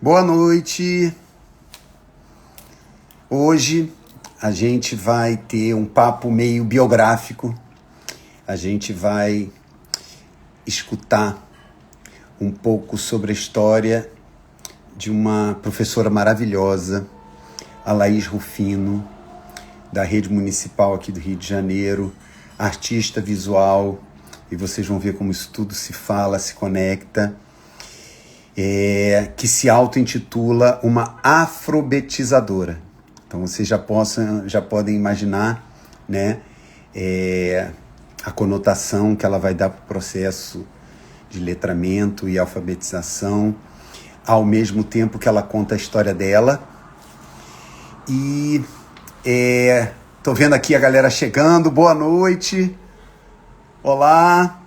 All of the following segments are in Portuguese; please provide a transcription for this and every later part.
Boa noite. Hoje a gente vai ter um papo meio biográfico. A gente vai escutar um pouco sobre a história de uma professora maravilhosa, a Laís Rufino, da Rede Municipal aqui do Rio de Janeiro, artista visual, e vocês vão ver como isso tudo se fala, se conecta, que se auto-intitula uma afrobetizadora. Então vocês já podem imaginar, né, a conotação que ela vai dar para o processo de letramento e alfabetização, ao mesmo tempo que ela conta a história dela. E tô vendo aqui a galera chegando. Boa noite. Olá.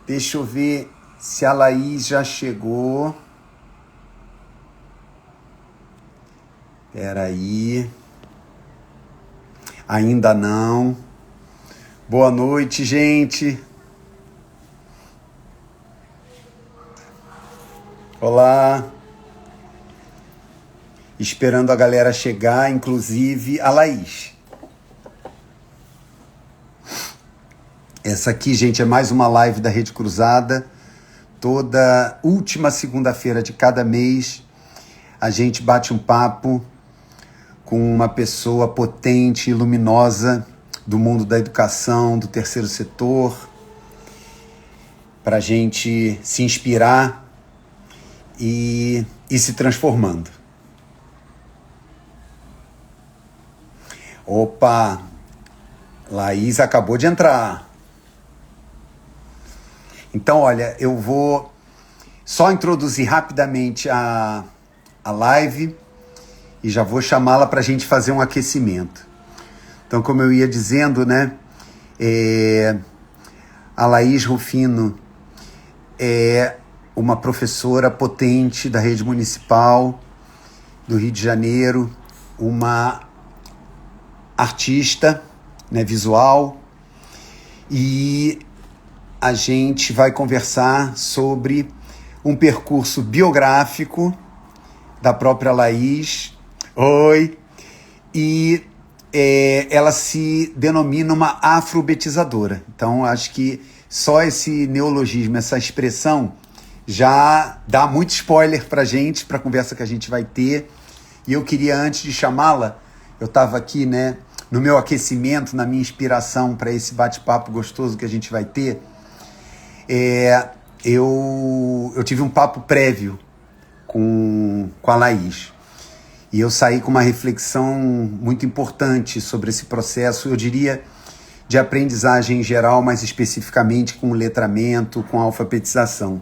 Deixa eu ver se a Laís já chegou. Espera aí. Ainda não. Boa noite, gente. Olá. Esperando a galera chegar, inclusive a Laís. Essa aqui, gente, é mais uma live da Rede Cruzada. Toda última segunda-feira de cada mês, a gente bate um papo com uma pessoa potente e luminosa do mundo da educação, do terceiro setor, para a gente se inspirar e ir se transformando. Opa, Laís acabou de entrar. Então, olha, eu vou só introduzir rapidamente a live e já vou chamá-la para a gente fazer um aquecimento. Então, como eu ia dizendo, né, a Laís Rufino é uma professora potente da Rede Municipal do Rio de Janeiro, uma artista, né, visual, e a gente vai conversar sobre um percurso biográfico da própria Laís. Oi! E ela se denomina uma afrobetizadora. Então, acho que só esse neologismo, essa expressão, já dá muito spoiler pra gente, pra conversa que a gente vai ter. E eu queria, antes de chamá-la, eu estava aqui, né, no meu aquecimento, na minha inspiração para esse bate-papo gostoso que a gente vai ter. Eu tive um papo prévio com a Laís. E eu saí com uma reflexão muito importante sobre esse processo, eu diria, de aprendizagem em geral, mais especificamente com o letramento, com a alfabetização.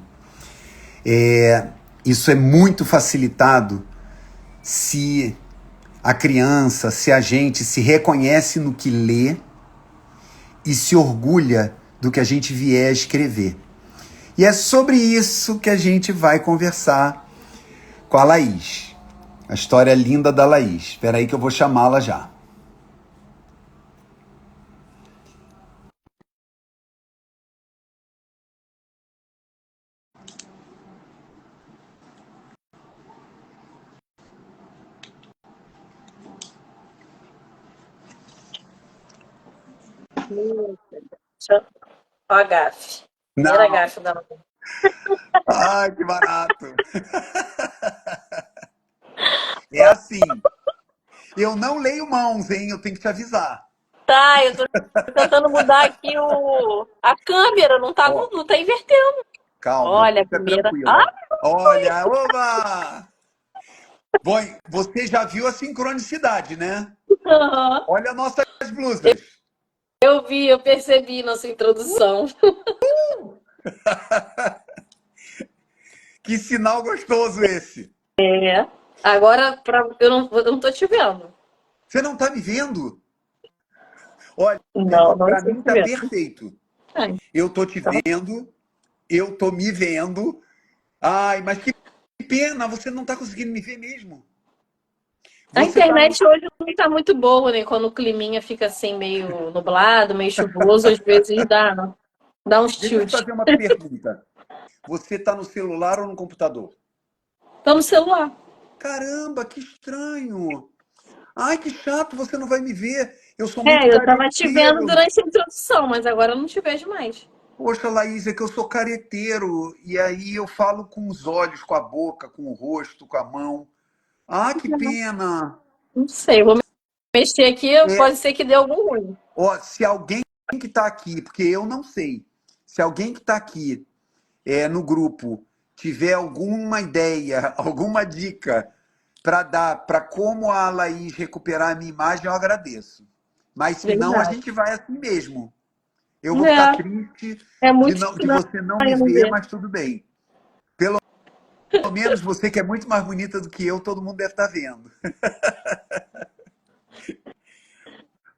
Isso é muito facilitado se a criança, se a gente se reconhece no que lê e se orgulha do que a gente vier a escrever. E é sobre isso que a gente vai conversar com a Laís. A história linda da Laís. Espera aí que eu vou chamá-la já. Ó a gafe. Primeira Não. gafe da mãe. Ai, que barato. É assim, eu não leio mãos, hein? Eu tenho que te avisar. Tá, eu tô tentando mudar aqui a câmera, não tá, Ó, não tá invertendo. calma, Olha, a fica primeira. tranquila. Olha, oba! Bom, você já viu a sincronicidade, né? Aham. Olha nossas blusas. Eu vi, eu percebi na sua introdução. Que sinal gostoso esse. É. Agora, eu não tô te vendo. Você não tá me vendo? Olha, Não para estou mim te tá vendo. perfeito. Ah, Eu tô te então. vendo, eu tô me vendo. Ai, mas que pena, você não tá conseguindo me ver mesmo. A Você tá no... internet hoje não tá muito boa, né? Quando o climinha fica assim, meio nublado, meio chuvoso, às vezes dá uns Deixa eu te tilt. fazer uma pergunta. Você tá no celular ou no computador? Tá no celular. Caramba, que estranho. Ai, que chato, você não vai me ver. Eu sou muito Eu tava te vendo careteiro. durante a introdução, mas agora eu não te vejo mais. Poxa, Laís, é que eu sou careteiro. E aí eu falo com os olhos, com a boca, com o rosto, com a mão. Ah, que pena. Não sei, vou mexer aqui, É, pode ser que dê algum ruim. ó, se alguém que está aqui, porque eu não sei, se alguém que está aqui no grupo tiver alguma ideia, alguma dica para dar para como a Laís recuperar a minha imagem, eu agradeço. Mas se não, a Verdade. gente vai assim mesmo. Eu vou ficar triste É de, muito não, de estranho você não me não ver, ver. mas tudo bem. Pelo menos você que é muito mais bonita do que eu, todo mundo deve estar vendo.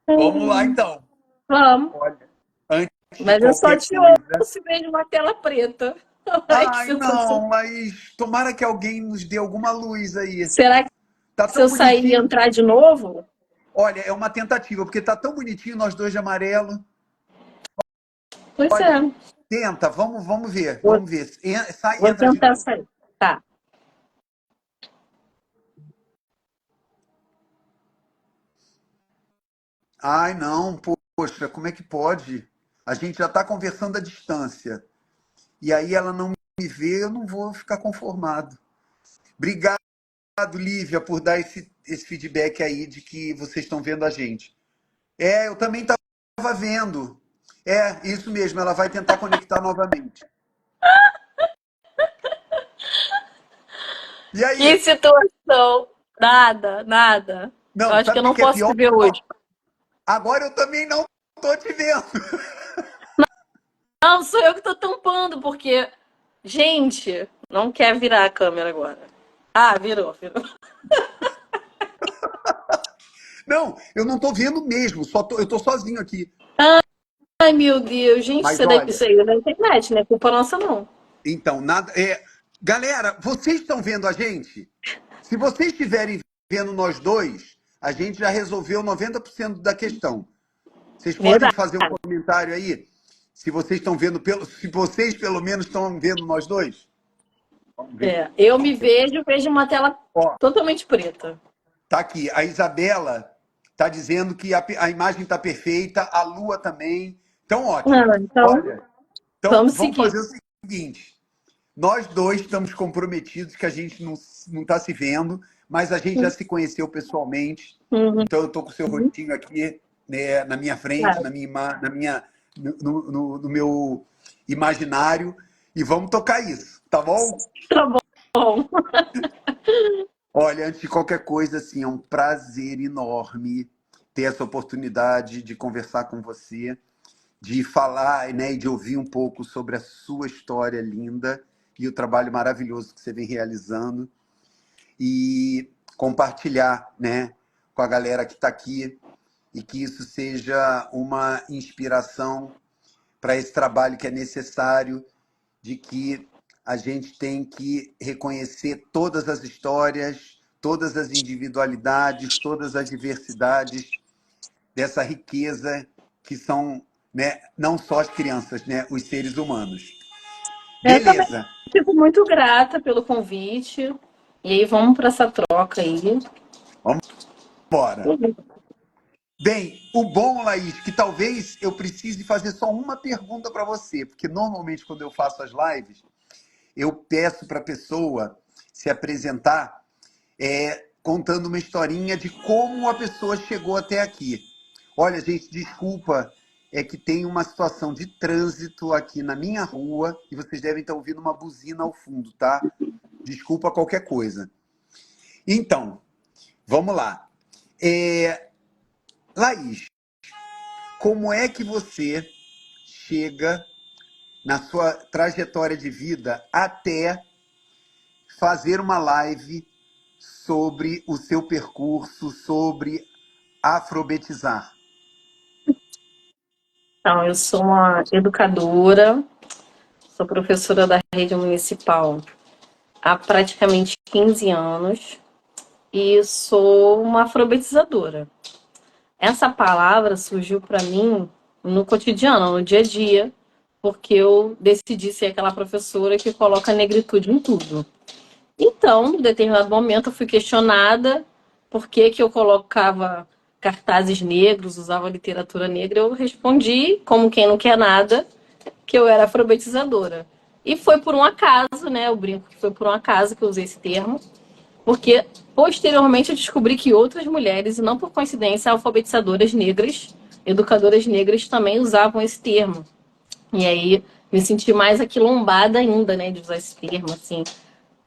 Vamos lá então. Vamos. Olha, antes de Mas eu só qualquer te coisa. ouço se vejo uma tela preta. Ai, que Ai, sensação. não, mas tomara que alguém nos dê alguma luz aí. Será que Tá se tão eu sair e bonitinho. entrar de novo? Olha, é uma tentativa, porque tá tão bonitinho nós dois de amarelo. Pois Olha, é. tenta, vamos ver, Vou, vamos ver. Sai e vou entra de tentar novo. sair. Tá. Ai, não, poxa, como é que pode? A gente já está conversando à distância. E aí ela não me vê, eu não vou ficar conformado. Obrigado, Lívia, por dar esse feedback aí de que vocês estão vendo a gente. Eu também estava vendo. Isso mesmo, ela vai tentar conectar novamente. E Que aí? situação. Nada, nada. Eu Não, acho que sabe eu o que não que é posso pior? te ver hoje. Agora eu também não tô te vendo. Não, sou eu que tô tampando, porque. Gente, não quer virar a câmera agora. Ah, virou, virou. Não, eu não tô vendo mesmo, eu tô sozinho aqui. Ai, meu Deus. Gente, Mas isso olha, aí é da internet, né? Culpa nossa, não. então, nada. Galera, vocês estão vendo a gente? Se vocês estiverem vendo nós dois, a gente já resolveu 90% da questão. Vocês podem Verdade. fazer um comentário aí? Se vocês estão vendo, se vocês pelo menos estão vendo nós dois? Vamos ver. Eu me vejo uma tela Ó, totalmente preta. tá aqui. A Isabela tá dizendo que a imagem tá perfeita, a Lua também. Então, ótimo. Ah, então, Olha, então vamos vamos seguir. fazer o seguinte. Nós dois estamos comprometidos, que a gente não está se vendo, mas a gente já se conheceu pessoalmente. Uhum. Então eu estou com o seu rostinho aqui, né, na minha frente, Tá, no meu imaginário, e vamos tocar isso, tá bom? tá bom. Olha, antes de qualquer coisa, assim, é um prazer enorme ter essa oportunidade de conversar com você, de falar, né, e de ouvir um pouco sobre a sua história linda e o trabalho maravilhoso que você vem realizando e compartilhar, né, com a galera que está aqui e que isso seja uma inspiração para esse trabalho que é necessário, de que a gente tem que reconhecer todas as histórias, todas as individualidades, todas as diversidades dessa riqueza que são, né, não só as crianças, né, os seres humanos. Eu também Beleza, fico muito grata pelo convite. E aí, vamos para essa troca aí. vamos embora. Bem, o bom, Laís, que talvez eu precise fazer só uma pergunta para você, porque normalmente quando eu faço as lives, eu peço para a pessoa se apresentar contando uma historinha de como a pessoa chegou até aqui. Olha, gente, desculpa, é que tem uma situação de trânsito aqui na minha rua e vocês devem estar ouvindo uma buzina ao fundo, tá? Desculpa qualquer coisa. Então, vamos lá. Laís, como é que você chega na sua trajetória de vida até fazer uma live sobre o seu percurso, sobre afrobetizar? Então, eu sou uma educadora, sou professora da rede municipal há praticamente 15 anos e sou uma alfabetizadora. Essa palavra surgiu para mim no cotidiano, no dia a dia, porque eu decidi ser aquela professora que coloca negritude em tudo. Então, em determinado momento, eu fui questionada por que que eu colocava cartazes negros, usava literatura negra. Eu respondi, como quem não quer nada, que eu era alfabetizadora. E foi por um acaso, né? Eu brinco que foi por um acaso que eu usei esse termo, porque posteriormente eu descobri que outras mulheres, e não por coincidência, alfabetizadoras negras, educadoras negras também usavam esse termo. E aí me senti mais aquilombada ainda, né, de usar esse termo, assim.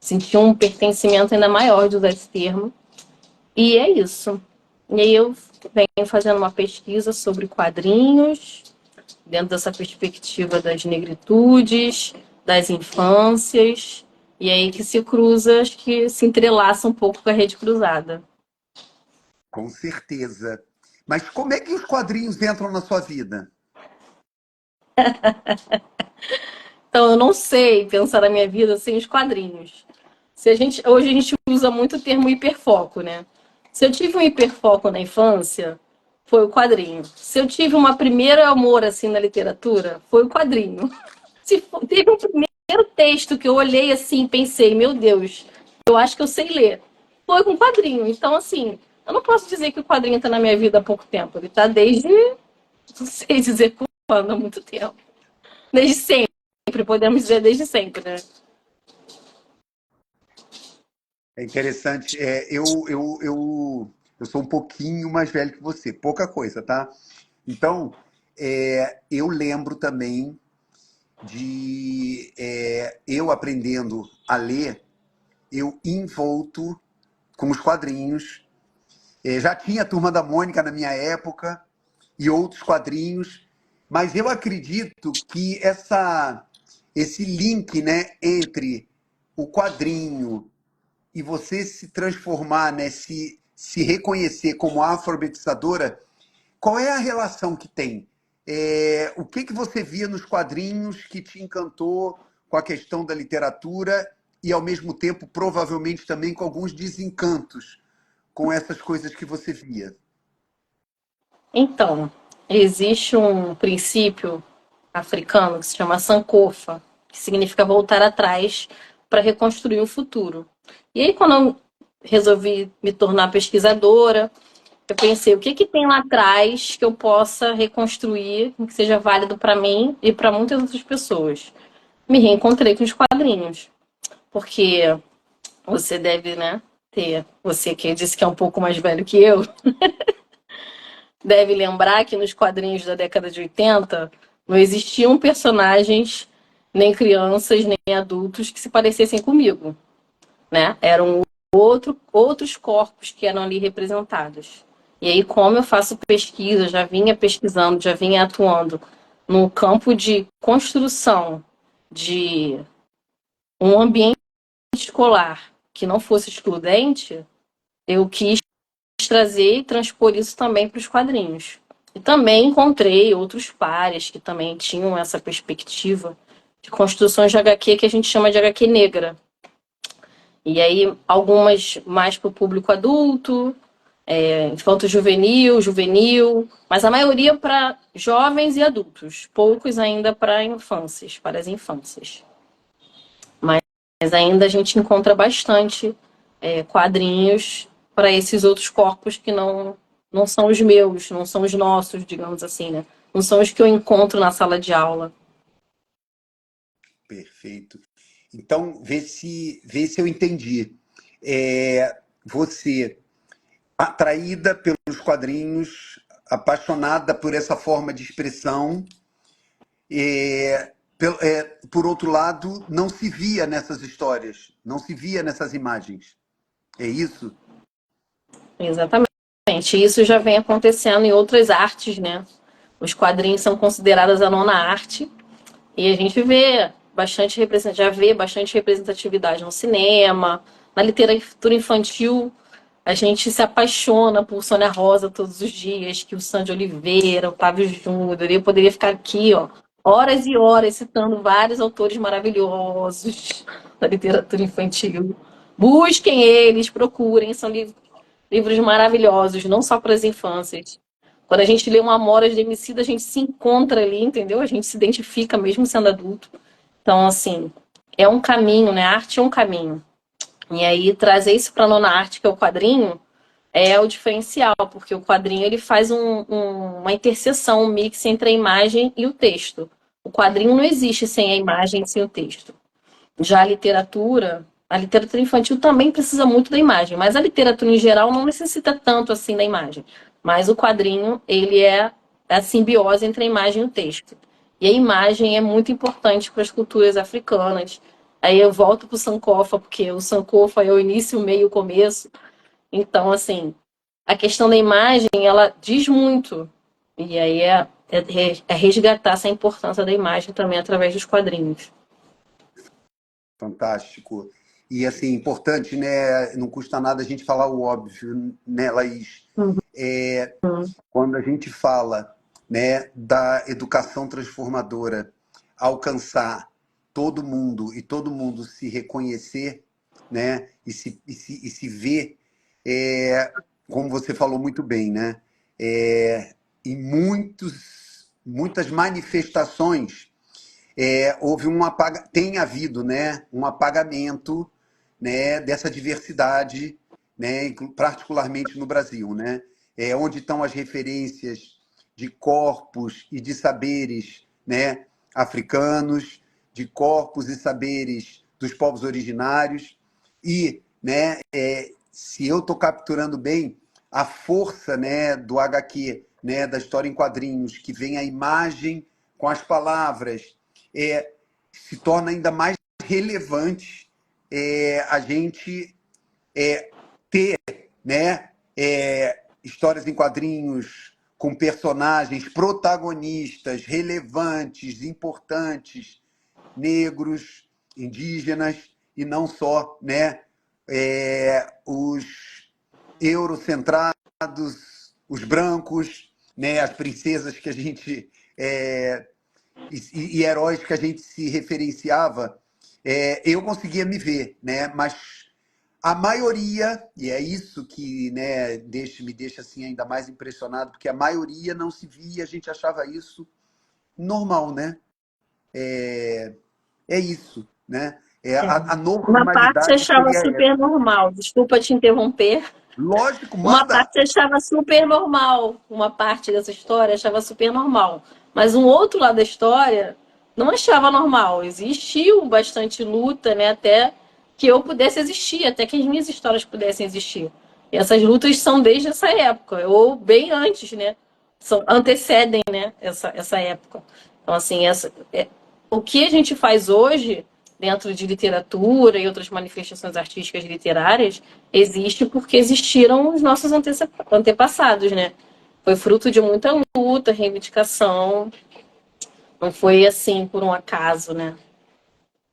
Senti um pertencimento ainda maior de usar esse termo. E é isso. E aí eu venho fazendo uma pesquisa sobre quadrinhos, dentro dessa perspectiva das negritudes, das infâncias, e aí que se cruza, acho que se entrelaça um pouco com a Rede Cruzada. Com certeza. Mas como é que os quadrinhos entram na sua vida? Então eu não sei pensar na minha vida sem os quadrinhos. Hoje a gente usa muito o termo hiperfoco, né? Se eu tive um hiperfoco na infância, foi o quadrinho. Se eu tive uma primeira amor assim na literatura, foi o quadrinho. Teve um primeiro texto que eu olhei assim e pensei, meu Deus, eu acho que eu sei ler. Foi com quadrinho. Então, assim, eu não posso dizer que o quadrinho está na minha vida há pouco tempo. Ele está desde, não sei dizer quando, há muito tempo. Desde sempre, podemos dizer desde sempre, né? É interessante. Eu sou um pouquinho mais velho que você, pouca coisa, tá? Então, eu lembro também de eu aprendendo a ler, eu envolto com os quadrinhos. Já tinha a Turma da Mônica na minha época e outros quadrinhos, mas eu acredito que esse link, né, entre o quadrinho e você se transformar, né, se reconhecer como alfabetizadora, qual é a relação que tem? O que que você via nos quadrinhos que te encantou com a questão da literatura e, ao mesmo tempo, provavelmente também com alguns desencantos com essas coisas que você via? Então, existe um princípio africano que se chama Sankofa, que significa voltar atrás para reconstruir o futuro. E aí, quando eu resolvi me tornar pesquisadora, eu pensei, o que que tem lá atrás que eu possa reconstruir, que seja válido para mim e para muitas outras pessoas? Me reencontrei com os quadrinhos, porque você deve, né, você que disse que é um pouco mais velho que eu, deve lembrar que nos quadrinhos da década de 80 não existiam personagens, nem crianças, nem adultos que se parecessem comigo, né? Eram outros corpos que eram ali representados. E aí, como eu faço pesquisa, já vinha pesquisando, já vinha atuando no campo de construção de um ambiente escolar que não fosse excludente, eu quis trazer e transpor isso também para os quadrinhos. E também encontrei outros pares que também tinham essa perspectiva de construções de HQ que a gente chama de HQ negra. E aí, algumas mais para o público adulto, infanto-juvenil, juvenil, mas a maioria para jovens e adultos, poucos ainda para infâncias, para as infâncias. Mas ainda a gente encontra bastante quadrinhos para esses outros corpos que não são os meus, não são os nossos, digamos assim, né? Não são os que eu encontro na sala de aula. Perfeito. Então, vê se eu entendi. Você, atraída pelos quadrinhos, apaixonada por essa forma de expressão, por outro lado, não se via nessas histórias, não se via nessas imagens. É isso? Exatamente. Isso já vem acontecendo em outras artes, né? Os quadrinhos são considerados a nona arte e a gente já vê bastante representatividade no cinema, na literatura infantil. A gente se apaixona por Sônia Rosa todos os dias, que o Sandy Oliveira, Otávio Júnior. Eu poderia ficar aqui, ó, horas e horas citando vários autores maravilhosos da literatura infantil. Busquem eles, procurem, são livros maravilhosos, não só para as infâncias. Quando a gente lê um Amoras de Emicida, a gente se encontra ali, entendeu? A gente se identifica mesmo sendo adulto. Então, assim, é um caminho, né? A arte é um caminho. E aí trazer isso para a nona arte, que é o quadrinho, é o diferencial, porque o quadrinho ele faz uma interseção, um mix entre a imagem e o texto. O quadrinho não existe sem a imagem e sem o texto. Já a literatura infantil também precisa muito da imagem, mas a literatura em geral não necessita tanto assim da imagem. Mas o quadrinho, ele é a simbiose entre a imagem e o texto. E a imagem é muito importante para as culturas africanas. Aí eu volto para o Sankofa, porque o Sankofa é o início, o meio e o começo. Então, assim, a questão da imagem, ela diz muito. E aí é resgatar essa importância da imagem também através dos quadrinhos. Fantástico. E assim, importante, né? Não custa nada a gente falar o óbvio, né, Laís? É, quando a gente fala, né, da educação transformadora alcançar todo mundo e todo mundo se reconhecer, né, e se ver, como você falou muito bem, né, em muitas manifestações houve tem havido, né, um apagamento, né, dessa diversidade, né, particularmente no Brasil, né, onde estão as referências de corpos e de saberes, né, africanos, de corpos e saberes dos povos originários e, né, se eu estou capturando bem a força, né, do HQ, né, da história em quadrinhos, que vem a imagem com as palavras, se torna ainda mais relevante a gente ter, né, histórias em quadrinhos com personagens protagonistas relevantes, importantes, negros, indígenas e não só, né, os eurocentrados, os brancos, né, as princesas que a gente e heróis que a gente se referenciava, eu conseguia me ver, né? Mas a maioria, e é isso que, né, me deixa assim ainda mais impressionado, porque a maioria não se via, a gente achava isso normal, né? É isso, né? É. A Uma parte normalidade achava seria super essa. normal, desculpa te interromper. Lógico, Uma manda. parte achava super normal, uma parte dessa história achava super normal. Mas um outro lado da história não achava normal. Existiu bastante luta, né? Até que eu pudesse existir, até que as minhas histórias pudessem existir. E essas lutas são desde essa época, ou bem antes, né? Antecedem, né? Essa época. Então, assim, o que a gente faz hoje, dentro de literatura e outras manifestações artísticas e literárias, existe porque existiram os nossos antepassados, né? Foi fruto de muita luta, reivindicação. Não foi assim por um acaso, né?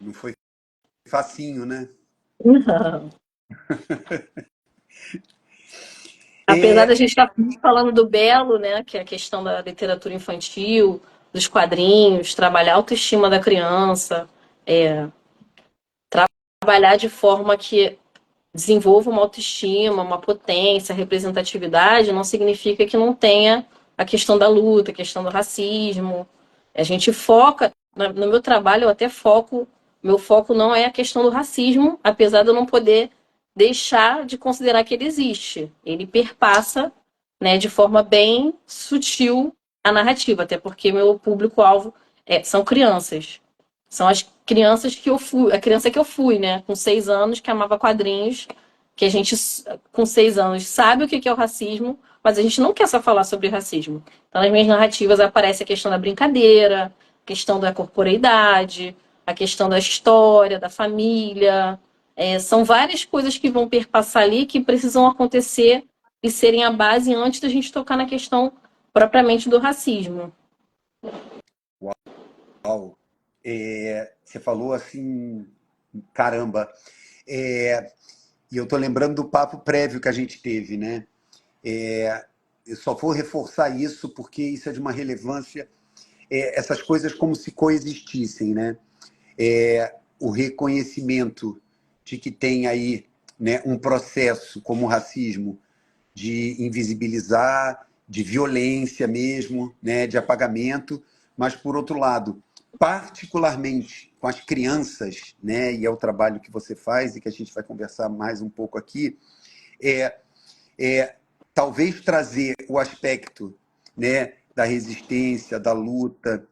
Não foi facinho, né? Não. Apesar da É, gente estar falando do belo, né, que é a questão da literatura infantil, dos quadrinhos, trabalhar a autoestima da criança, trabalhar de forma que desenvolva uma autoestima, uma potência, representatividade, não significa que não tenha a questão da luta, a questão do racismo. A gente foca, no meu trabalho, eu até foco, meu foco não é a questão do racismo, apesar de eu não poder deixar de considerar que ele existe. Ele perpassa, né, de forma bem sutil a narrativa, até porque meu público-alvo são crianças. São as crianças que eu fui, a criança que eu fui, né? Com 6 anos, que amava quadrinhos, que a gente, com 6 anos, sabe o que é o racismo, mas a gente não quer só falar sobre racismo. Então, nas minhas narrativas aparece a questão da brincadeira, a questão da corporeidade, a questão da história, da família. São várias coisas que vão perpassar ali que precisam acontecer e serem a base antes da gente tocar na questão propriamente do racismo. uau. Você falou assim, caramba. E eu estou lembrando do papo prévio que a gente teve, né? Eu só vou reforçar isso porque isso é de uma relevância, essas coisas como se coexistissem, né? O reconhecimento de que tem aí, né, um processo como o racismo de invisibilizar, de violência mesmo, né, de apagamento, mas por outro lado, particularmente com as crianças, né, e é o trabalho que você faz e que a gente vai conversar mais um pouco aqui, é, é talvez trazer o aspecto, né, da resistência, da luta,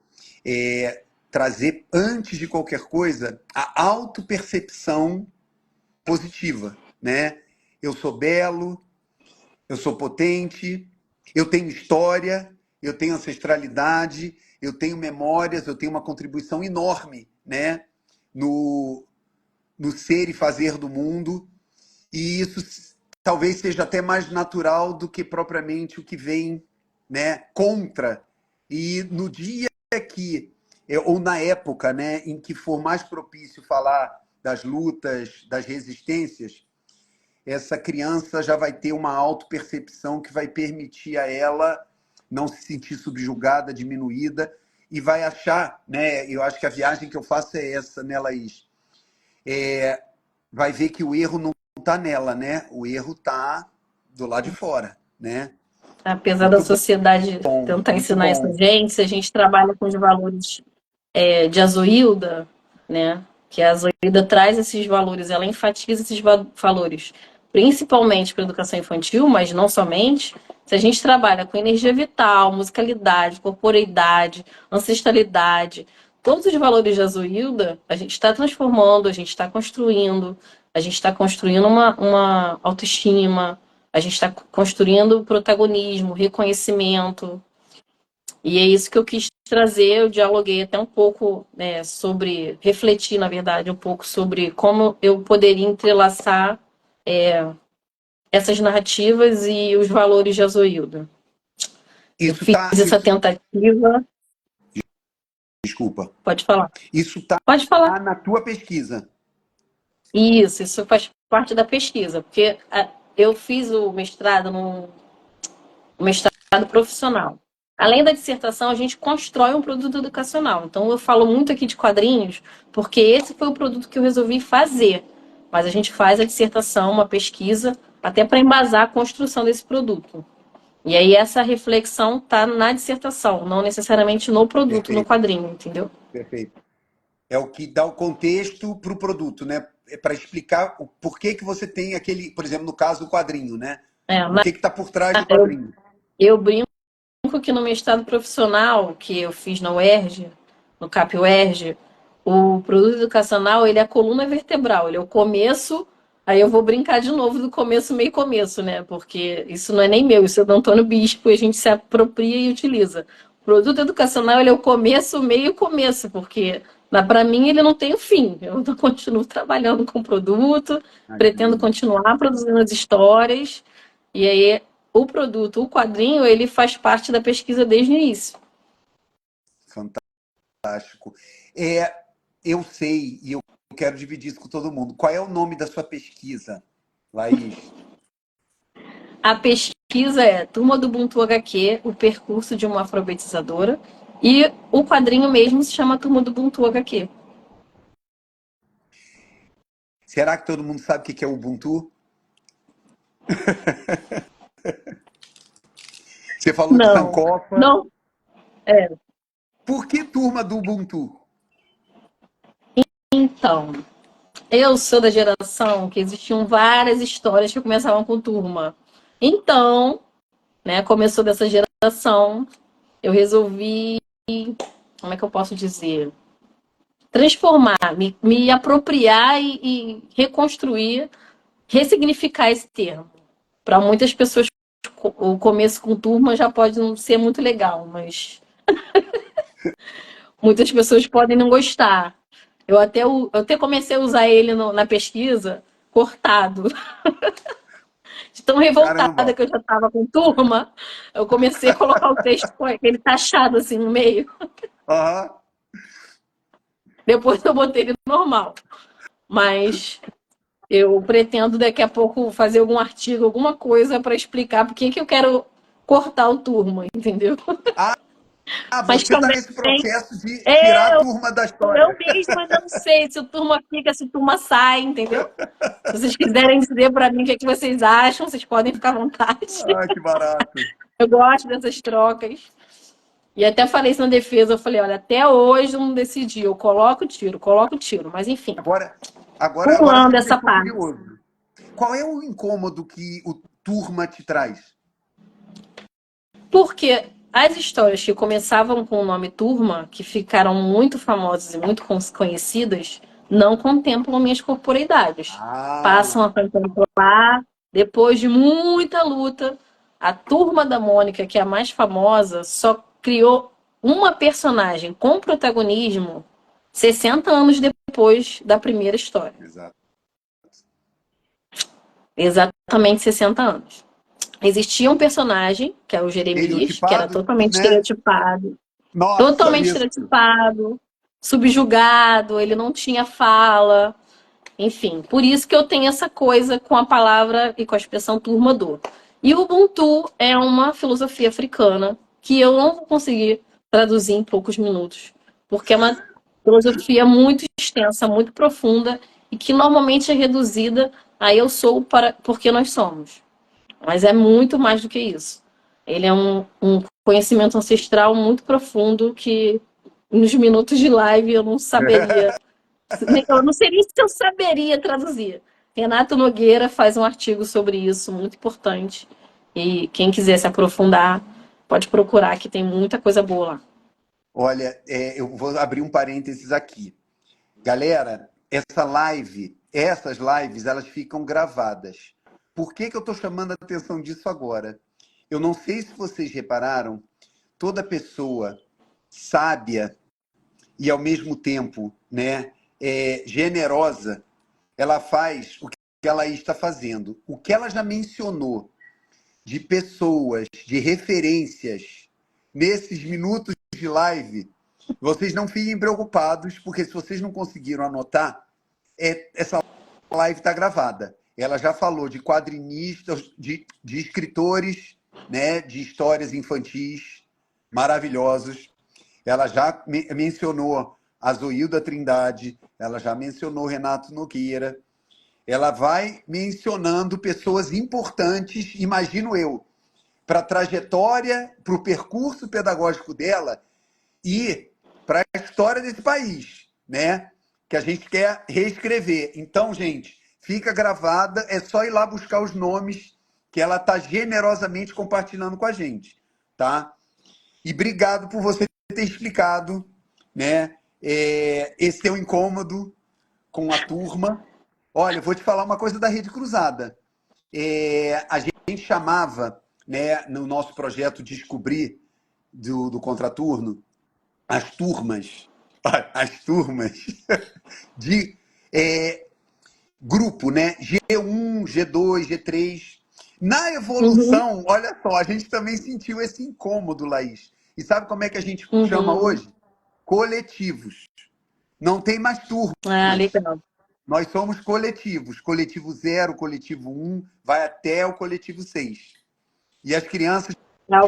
trazer, antes de qualquer coisa, a autopercepção positiva, né? Eu sou belo, eu sou potente, eu tenho história, eu tenho ancestralidade, eu tenho memórias, eu tenho uma contribuição enorme, né, no, no ser e fazer do mundo, e isso talvez seja até mais natural do que propriamente o que vem, né, contra. E no dia que, ou na época, né, em que for mais propício falar das lutas, das resistências, essa criança já vai ter uma autopercepção que vai permitir a ela não se sentir subjugada, diminuída, e vai achar, né? Eu acho que a viagem que eu faço é essa, né, Laís? Vai ver que o erro não está nela, né? O erro está do lado de fora, né? Apesar da Muito sociedade bom, tentar muito ensinar isso a bom. gente, se a gente trabalha com os valores de Azoilda, né? Que a Azoilda traz esses valores, ela enfatiza esses valores, principalmente para a educação infantil, mas não somente. Se a gente trabalha com energia vital, musicalidade, corporeidade, ancestralidade, todos os valores de Azoilda, a gente está transformando, a gente está construindo uma autoestima, a gente está construindo protagonismo, reconhecimento, e é isso que eu quis trazer. Eu dialoguei até um pouco, né, sobre, refletir, na verdade, um pouco sobre como eu poderia entrelaçar essas narrativas e os valores de Azoilda. Eu Isso fiz tá, essa isso, tentativa. desculpa. Pode falar. Isso tá Pode falar. na tua pesquisa. Isso faz parte da pesquisa, porque eu fiz o mestrado um mestrado profissional. Além da dissertação, a gente constrói um produto educacional. Então, eu falo muito aqui de quadrinhos, porque esse foi o produto que eu resolvi fazer. Mas a gente faz a dissertação, uma pesquisa, até para embasar a construção desse produto. E aí, essa reflexão está na dissertação, não necessariamente no produto, no Perfeito, quadrinho, entendeu? perfeito. É o que dá o contexto para o produto, né? É para explicar o porquê que você tem aquele, por exemplo, no caso do quadrinho, né? É, O que está por trás do eu, quadrinho. eu brinco que no mestrado profissional que eu fiz na UERJ, no CAP UERJ, o produto educacional ele é a coluna vertebral, ele é o começo, aí eu vou brincar de novo do começo, meio começo, né? Porque isso não é nem meu, isso é do Antônio Bispo e a gente se apropria e utiliza. O produto educacional ele é o começo, meio começo, porque para mim ele não tem o fim. Eu continuo trabalhando com o produto, Ah, que pretendo lindo. continuar produzindo as histórias, e aí o produto, o quadrinho, ele faz parte da pesquisa desde o início. Fantástico. É, eu sei, e eu quero dividir isso com todo mundo. Qual é o nome da sua pesquisa, Laís? A pesquisa é Turma do Ubuntu HQ, o percurso de uma alfabetizadora, e o quadrinho mesmo se chama Turma do Ubuntu HQ. Será que todo mundo sabe o que é o Ubuntu? Você falou de Não, Sankofa. não, é. Por que turma do Ubuntu? Então, eu sou da geração que existiam várias histórias que começavam com turma. Então, né, começou dessa geração, eu resolvi, como é que eu posso dizer? Transformar, me apropriar e reconstruir, ressignificar esse termo. Para muitas pessoas, o começo com turma já pode não ser muito legal, mas muitas pessoas podem não gostar. Eu até comecei a usar ele na pesquisa cortado. De tão revoltada Caramba! que eu já estava com turma, eu comecei a colocar o texto com aquele taxado assim no meio. Aham. Depois eu botei ele normal. Mas eu pretendo daqui a pouco fazer algum artigo, alguma coisa para explicar por que eu quero cortar o turma, entendeu? Ah, Mas você está também nesse processo de tirar a eu, turma da eu história. mesma não sei se o turma fica, se o turma sai, entendeu? Se vocês quiserem dizer para mim o que, é que vocês acham, vocês podem ficar à vontade. Ah, que barato. Eu gosto dessas trocas. E até falei isso na defesa, eu falei, olha, até hoje eu não decidi, eu coloco o tiro, mas enfim, Agora pulando fiquei essa ficou parte. curioso. Qual é o incômodo que o Turma te traz? Porque as histórias que começavam com o nome Turma, que ficaram muito famosas e muito conhecidas, não contemplam minhas corporeidades. Passam Ah, a contemplar, depois de muita luta, a Turma da Mônica, que é a mais famosa, só criou uma personagem com protagonismo 60 anos depois da primeira história. exato. Exatamente 60 anos. Existia um personagem, que é o Jeremias, que era Estereotipados, totalmente né? estereotipado, Nossa, totalmente isso. estereotipado, subjugado, ele não tinha fala, enfim. Por isso que eu tenho essa coisa com a palavra e com a expressão turma do. E o Ubuntu é uma filosofia africana que eu não vou conseguir traduzir em poucos minutos, porque é uma filosofia muito extensa, muito profunda e que normalmente é reduzida a eu sou para porque nós somos. Mas é muito mais do que isso. Ele é um conhecimento ancestral muito profundo que nos minutos de live eu não saberia. Eu não sei nem se eu saberia traduzir. Renato Nogueira faz um artigo sobre isso, muito importante. E quem quiser se aprofundar, pode procurar, que tem muita coisa boa lá. Olha, eu vou abrir um parênteses aqui. Galera, essas lives, elas ficam gravadas. Por que que eu estou chamando a atenção disso agora? Eu não sei se vocês repararam, toda pessoa sábia e ao mesmo tempo, né, generosa, ela faz o que ela está fazendo. O que ela já mencionou de pessoas, de referências nesses minutos de live, vocês não fiquem preocupados, porque se vocês não conseguiram anotar, essa live está gravada. Ela já falou de quadrinistas, de escritores, né, de histórias infantis maravilhosos. Ela já mencionou a Zoilda Trindade, ela já mencionou Renato Nogueira. Ela vai mencionando pessoas importantes, imagino eu, para a trajetória, para o percurso pedagógico dela e para a história desse país, né? Que a gente quer reescrever. Então, gente, fica gravada, é só ir lá buscar os nomes que ela está generosamente compartilhando com a gente, tá? E obrigado por você ter explicado, né? Esse teu incômodo com a turma. Olha, eu vou te falar uma coisa da Rede Cruzada. A gente chamava, né, no nosso projeto Descobrir do Contraturno, as turmas, as turmas de grupo, né? G1, G2, G3. Na Uhum, evolução, olha só, a gente também sentiu esse incômodo, Laís. E sabe como é que a gente chama uhum. hoje? Coletivos. Não tem mais Ah, turmas. legal. Nós somos coletivos. Coletivo 0, coletivo 1, vai até o coletivo 6. E as crianças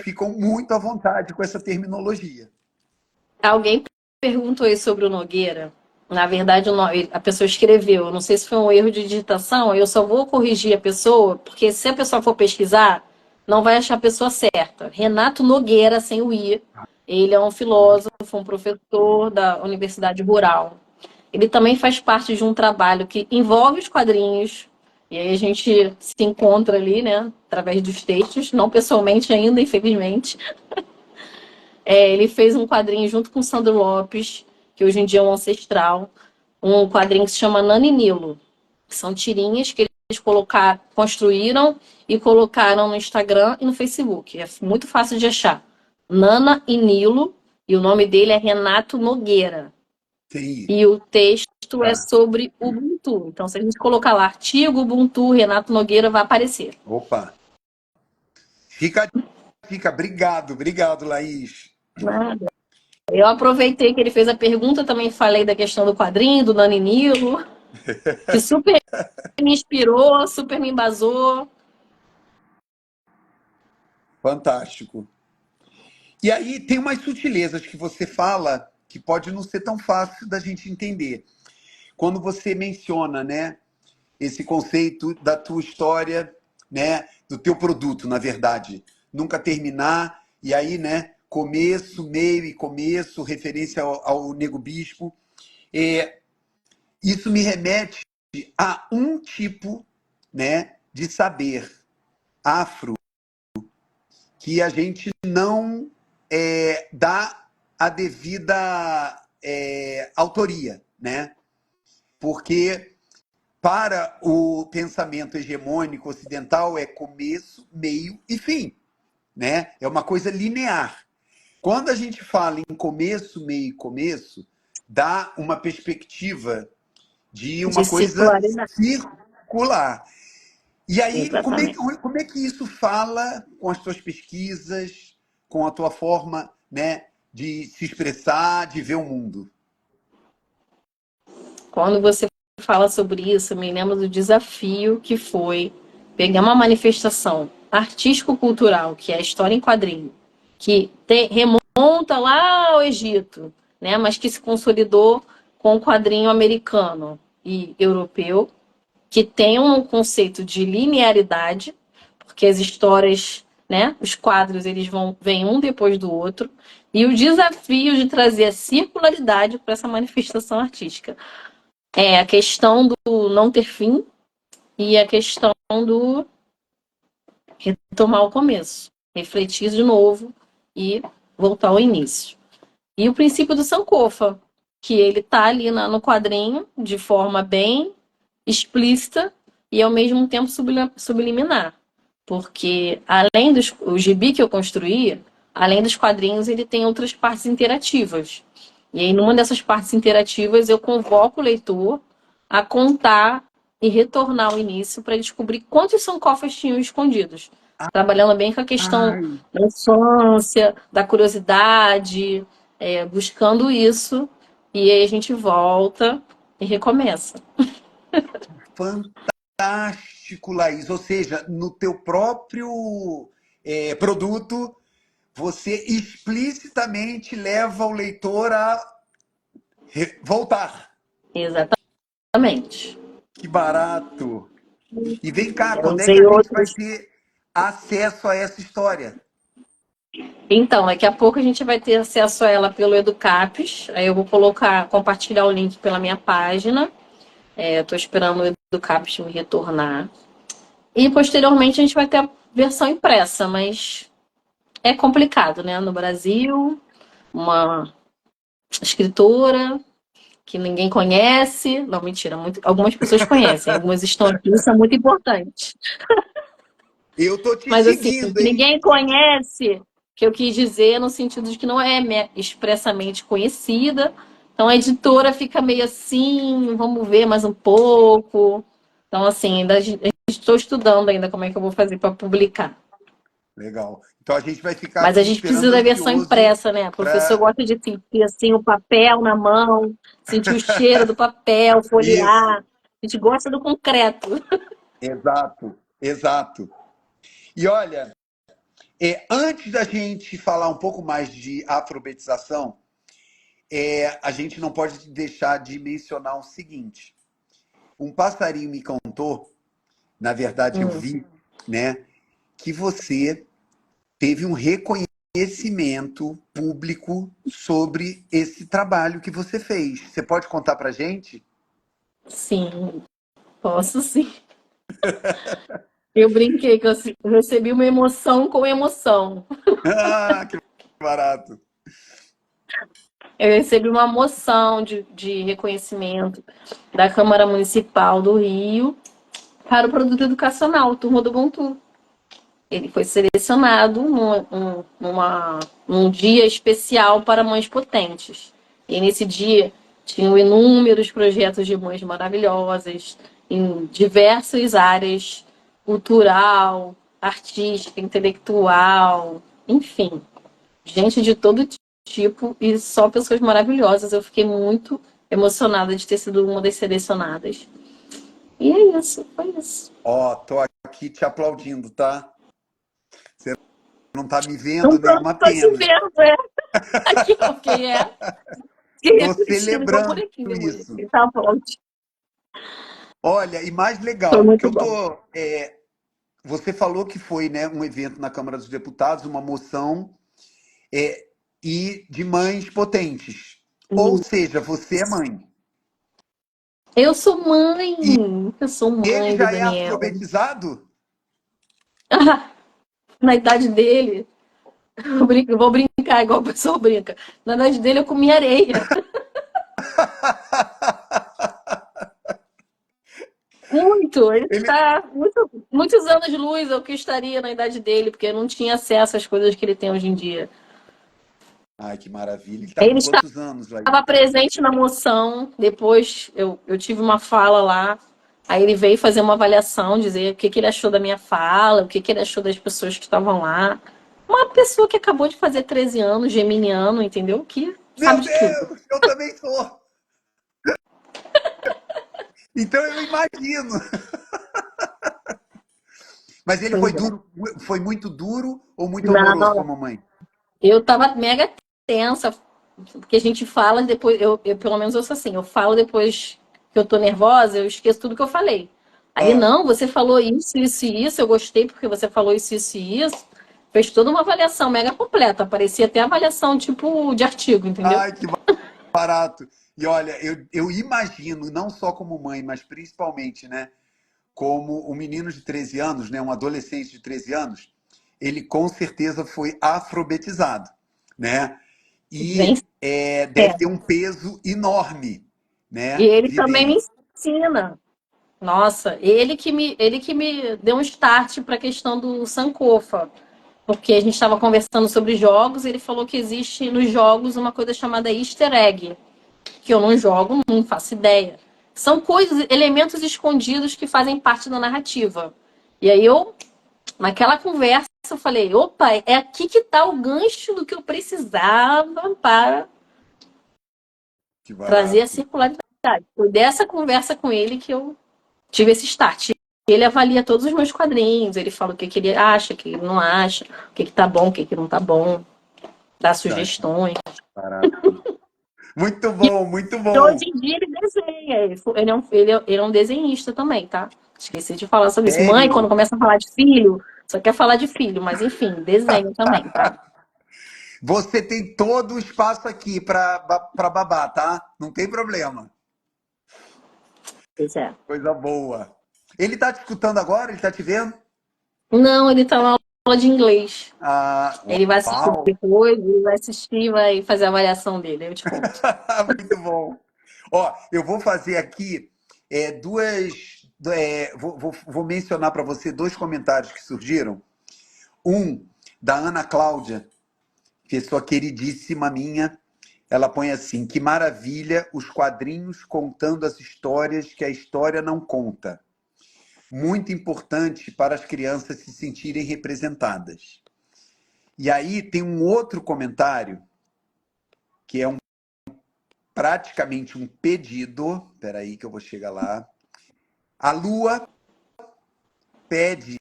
ficam muito à vontade com essa terminologia. Alguém perguntou aí sobre o Nogueira. Na verdade, a pessoa escreveu. Eu não sei se foi um erro de digitação. Eu só vou corrigir a pessoa, porque se a pessoa for pesquisar, não vai achar a pessoa certa. Renato Nogueira, sem o I. Ele é um filósofo, um professor da Universidade Rural. Ele também faz parte de um trabalho que envolve os quadrinhos. E aí a gente se encontra ali, né? Através dos textos, não pessoalmente ainda, infelizmente. Ele fez um quadrinho junto com o Sandro Lopes, que hoje em dia é um ancestral, um quadrinho que se chama Nani Nilo, que são tirinhas que eles construíram e colocaram no Instagram e no Facebook. É muito fácil de achar. Nana e Nilo, e o nome dele é Renato Nogueira. Sim. E o texto é Tá. sobre Ubuntu. Então, se a gente colocar lá artigo Ubuntu, Renato Nogueira, vai aparecer. Opa. Fica. Obrigado, Laís. Nada. Eu aproveitei que ele fez a pergunta, também falei da questão do quadrinho, do Nani Nilo, que super me inspirou, super me embasou. Fantástico. E aí tem umas sutilezas que você fala que pode não ser tão fácil da gente entender. Quando você menciona, né, esse conceito da tua história, né, do teu produto, na verdade, nunca terminar e aí, né, começo, meio e começo, referência ao Nego Bispo. É, isso me remete a um tipo, né, de saber afro que a gente não dá a devida autoria, né? Porque para o pensamento hegemônico ocidental é começo, meio e fim, né? É uma coisa linear. Quando a gente fala em começo, meio e começo, dá uma perspectiva de De uma coisa circularidade. circular. E aí, Exatamente. como é que isso fala com as tuas pesquisas, com a tua forma, né, de se expressar, de ver o mundo? Quando você fala sobre isso, eu me lembro do desafio que foi pegar uma manifestação artístico-cultural, que é a história em quadrinho, que remonta lá ao Egito, né, mas que se consolidou com o quadrinho americano e europeu, que tem um conceito de linearidade, porque as histórias, né, os quadros, eles vêm um depois do outro, e o desafio de trazer a circularidade para essa manifestação artística. É a questão do não ter fim e a questão do retomar o começo, refletir de novo e voltar ao início. E o princípio do Sankofa, que ele tá ali no quadrinho de forma bem explícita e ao mesmo tempo subliminar. Porque além dos o gibi que eu construía, além dos quadrinhos, ele tem outras partes interativas. E aí, numa dessas partes interativas, eu convoco o leitor a contar e retornar ao início para descobrir quantos Sankofas tinham escondidos. Trabalhando bem com a questão Ai, da infância, da curiosidade, buscando isso. E aí a gente volta e recomeça. fantástico, Laís. Ou seja, no teu próprio produto, você explicitamente leva o leitor a voltar. Exatamente. Que barato! E vem cá, Eu quando é que usei a gente vai outros. ter acesso a essa história? Então, daqui a pouco a gente vai ter acesso a ela pelo Educapes. Aí eu vou compartilhar o link pela minha página. Estou esperando o Educapes me retornar. E posteriormente a gente vai ter a versão impressa, mas é complicado, né? No Brasil, uma escritora que ninguém conhece. Não, mentira, algumas pessoas conhecem, algumas estão aqui, são muito importantes. Eu tô te Mas assim, seguindo, hein? ninguém conhece, que eu quis dizer no sentido de que não é expressamente conhecida. Então a editora fica meio assim, vamos ver mais um pouco. Então, assim, ainda estou estudando ainda como é que eu vou fazer para publicar. Legal. Então a gente vai ficar Mas a aqui gente precisa esperando da versão ansioso impressa, né? O professor para gosta de sentir assim o papel na mão, sentir o cheiro do papel, isso. folhear. A gente gosta do concreto. Exato, exato. E olha, antes da gente falar um pouco mais de alfabetização, a gente não pode deixar de mencionar o seguinte: um passarinho me contou, na verdade eu Hum, vi, né, que você teve um reconhecimento público sobre esse trabalho que você fez. Você pode contar para gente? sim, posso sim. Eu brinquei que eu recebi uma emoção com emoção. Ah, que barato. Eu recebi uma moção de reconhecimento da Câmara Municipal do Rio para o produto educacional, Turma do Ubuntu. Ele foi selecionado num dia especial para mães potentes. E nesse dia tinham inúmeros projetos de mães maravilhosas em diversas áreas, cultural, artística, intelectual, enfim, gente de todo tipo e só pessoas maravilhosas. Eu fiquei muito emocionada de ter sido uma das selecionadas. E é isso, foi isso. Ó, tô aqui te aplaudindo, tá? Você não tá me Não vendo, tô, nenhuma tô te pena. vendo, aqui, ok, que Tô refletindo igual celebrando bonequinho de mulher. isso. Tá bom. Olha, e mais Foi legal, que muito eu bom. tô. Você falou que foi, né, um evento na Câmara dos Deputados, uma moção. e de mães potentes. Ou seja, você é mãe. Eu sou mãe. E Eu sou ele mãe do já é Daniel. alfabetizado? Na idade dele, eu vou brincar igual o pessoal brinca. Na idade dele, eu comia areia. Muito. Ele Ele... está muitos anos-luz ao que estaria na idade dele, porque eu não tinha acesso às coisas que ele tem hoje em dia. Ai, que maravilha. Ele tá com Ele quantos anos, Laís? estava presente na moção, depois eu tive uma fala lá, aí ele veio fazer uma avaliação, dizer o que, que ele achou da minha fala, o que, que ele achou das pessoas que estavam lá. Uma pessoa que acabou de fazer 13 anos, geminiano, entendeu? Que Meu sabe de tudo. Deus, eu também sou. Então eu imagino. Mas ele Pois foi é. duro, foi muito duro ou muito amoroso com a Não, mamãe? eu tava mega tensa, porque a gente fala depois, pelo menos eu sou assim, eu falo depois que eu tô nervosa, eu esqueço tudo que eu falei. Aí, Ah, não, você falou isso, isso e isso, eu gostei porque você falou isso, isso e isso. Fez toda uma avaliação mega completa, parecia até avaliação tipo de artigo, entendeu? ai, que barato. E olha, eu imagino, não só como mãe, mas principalmente, né, como um menino de 13 anos, né, um adolescente de 13 anos, ele com certeza foi afrobetizado, né? Bem E deve ter certo. um peso enorme, E né? ele também me Vivendo. ensina. Nossa, ele que me deu um start para a questão do Sankofa. Porque a gente estava conversando sobre jogos, e ele falou que existe nos jogos uma coisa chamada easter egg, que eu não jogo, não faço ideia. São coisas, elementos escondidos que fazem parte da narrativa. E aí naquela conversa, eu falei, opa, é aqui que está o gancho do que eu precisava para Que trazer a barato. circularidade. Foi dessa conversa com ele que eu tive esse start. Ele avalia todos os meus quadrinhos, ele fala o que, que ele acha, o que ele não acha, o que, que tá bom, o que, que não tá bom, dá Ai, que sugestões. barato. Muito bom, muito E hoje bom. em dia ele desenha, ele é um desenhista também, tá? Esqueci de falar sobre isso. Mãe, quando Sério? começa a falar de filho, só quer falar de filho, mas enfim, desenho também, tá? Você tem todo o espaço aqui para babar, tá? Não tem problema. Pois é. Coisa boa. Ele tá te escutando agora? Ele tá te vendo? Não, ele tá na aula de inglês. Ah, Ele vai assistir uau! depois, ele vai assistir e vai fazer a avaliação dele, eu te conto. Muito bom. Ó, eu vou fazer aqui duas. Vou mencionar para você dois comentários que surgiram. Um, da Ana Cláudia, pessoa queridíssima minha. Ela põe assim: que maravilha os quadrinhos contando as histórias que a história não conta. Muito importante para as crianças se sentirem representadas. E aí tem um outro comentário que é praticamente um pedido. Espera aí que eu vou chegar lá. A Lua pede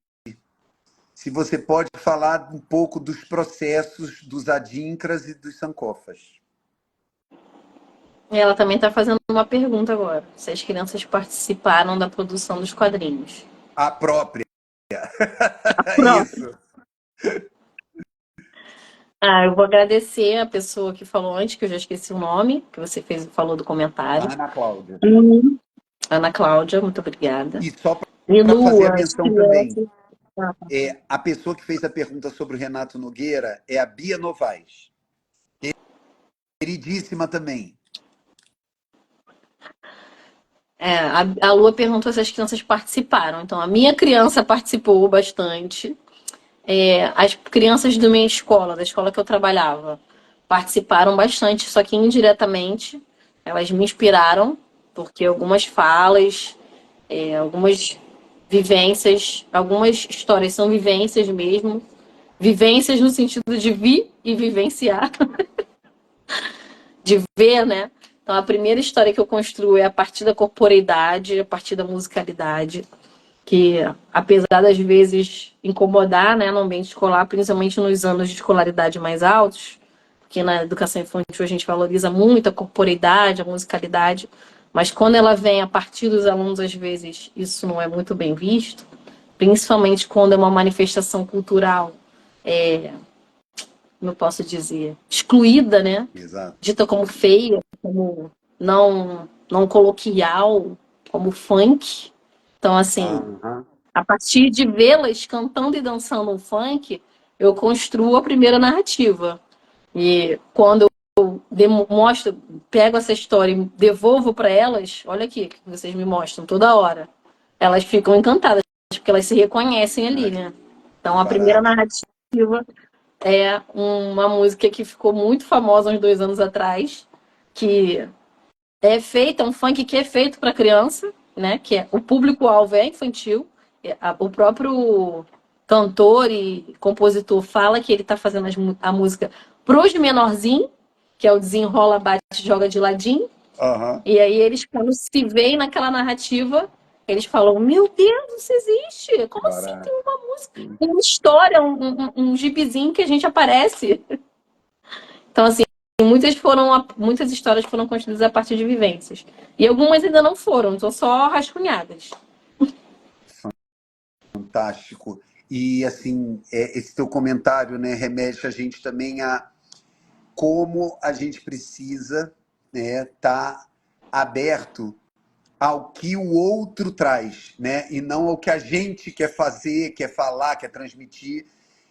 se você pode falar um pouco dos processos dos adinkras e dos sankofas. E ela também está fazendo uma pergunta agora: se as crianças participaram da produção dos quadrinhos. A própria. Pronto. Isso. Eu vou agradecer a pessoa que falou antes, que eu já esqueci o nome, que você falou do comentário. Ana Cláudia. Ana Cláudia, muito obrigada. E só E para fazer a Lua, as menção também, crianças. a pessoa que fez a pergunta sobre o Renato Nogueira é a Bia Novaes. Queridíssima também. A Lua perguntou se as crianças participaram. Então, a minha criança participou bastante. As crianças da minha escola, da escola que eu trabalhava, participaram bastante, só que indiretamente elas me inspiraram, porque algumas falas, algumas vivências, algumas histórias são vivências mesmo, vivências no sentido de vir e vivenciar, de ver, né? Então a primeira história que eu construo é a partir da corporeidade, a partir da musicalidade, que apesar das vezes incomodar, né, no ambiente escolar, principalmente nos anos de escolaridade mais altos, porque na educação infantil a gente valoriza muito a corporeidade, a musicalidade, mas quando ela vem a partir dos alunos, às vezes isso não é muito bem visto, principalmente quando é uma manifestação cultural como eu posso dizer, excluída, né? Exato. Dita como feia, como não coloquial, como funk. Então, assim, Aham. a partir de vê-las cantando e dançando um funk, eu construo a primeira narrativa. E quando mostro, pego essa história e devolvo para elas, olha aqui que vocês me mostram toda hora. Elas ficam encantadas, porque elas se reconhecem ali, Ai, né? que Então a primeira barato. narrativa é uma música que ficou muito famosa uns 2 anos atrás, que é feita, um funk que é feito para criança, né? Que é o público-alvo é infantil. O próprio cantor e compositor fala que ele está fazendo a música pros menorzinhos, que é o desenrola, bate, joga de ladinho. Aham. E aí eles, quando se veem naquela narrativa, eles falam: Meu Deus, isso existe! Que Como assim? barato. Tem uma música, tem uma história, um gibizinho que a gente aparece. Então, assim, muitas histórias foram construídas a partir de vivências. E algumas ainda não foram, estão só rascunhadas. Fantástico. E, assim, esse teu comentário, né, remete a gente também a como a gente precisa, né, tá aberto ao que o outro traz, né, e não ao que a gente quer fazer, quer falar, quer transmitir.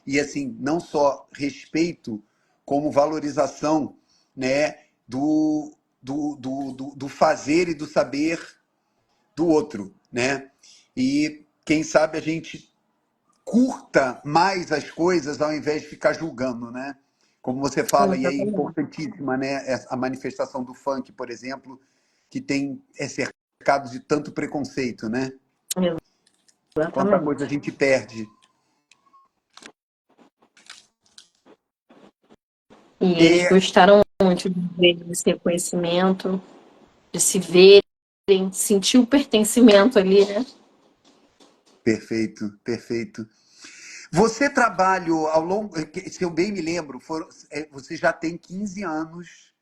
E, assim, não só respeito, como valorização, né, do fazer e do saber do outro, né? E quem sabe a gente curta mais as coisas ao invés de ficar julgando, né? Como você fala, e é Exatamente. importantíssima, né? A manifestação do funk, por exemplo, que é cercado de tanto preconceito, né? Quanta coisa a Exatamente. gente perde. E eles É gostaram muito de ver esse reconhecimento, de se verem, sentir o pertencimento ali, né? perfeito, perfeito. Você trabalha ao longo, se eu bem me lembro, você já tem 15 anos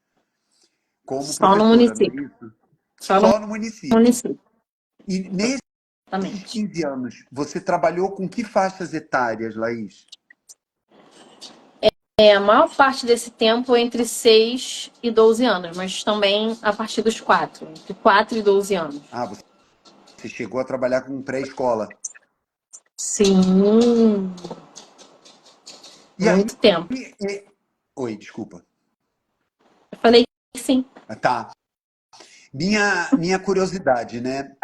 como Só no professora, não é município. isso? Só no Só no município. município, E nesses exatamente. 15 anos, você trabalhou com que faixas etárias, Laís? A maior parte desse tempo entre 6 e 12 anos, mas também a partir dos 4, entre 4 e 12 anos. Ah, você chegou a trabalhar com pré-escola. Sim, E aí. muito tempo. Oi, desculpa. Eu falei que sim. Tá. Minha curiosidade, né?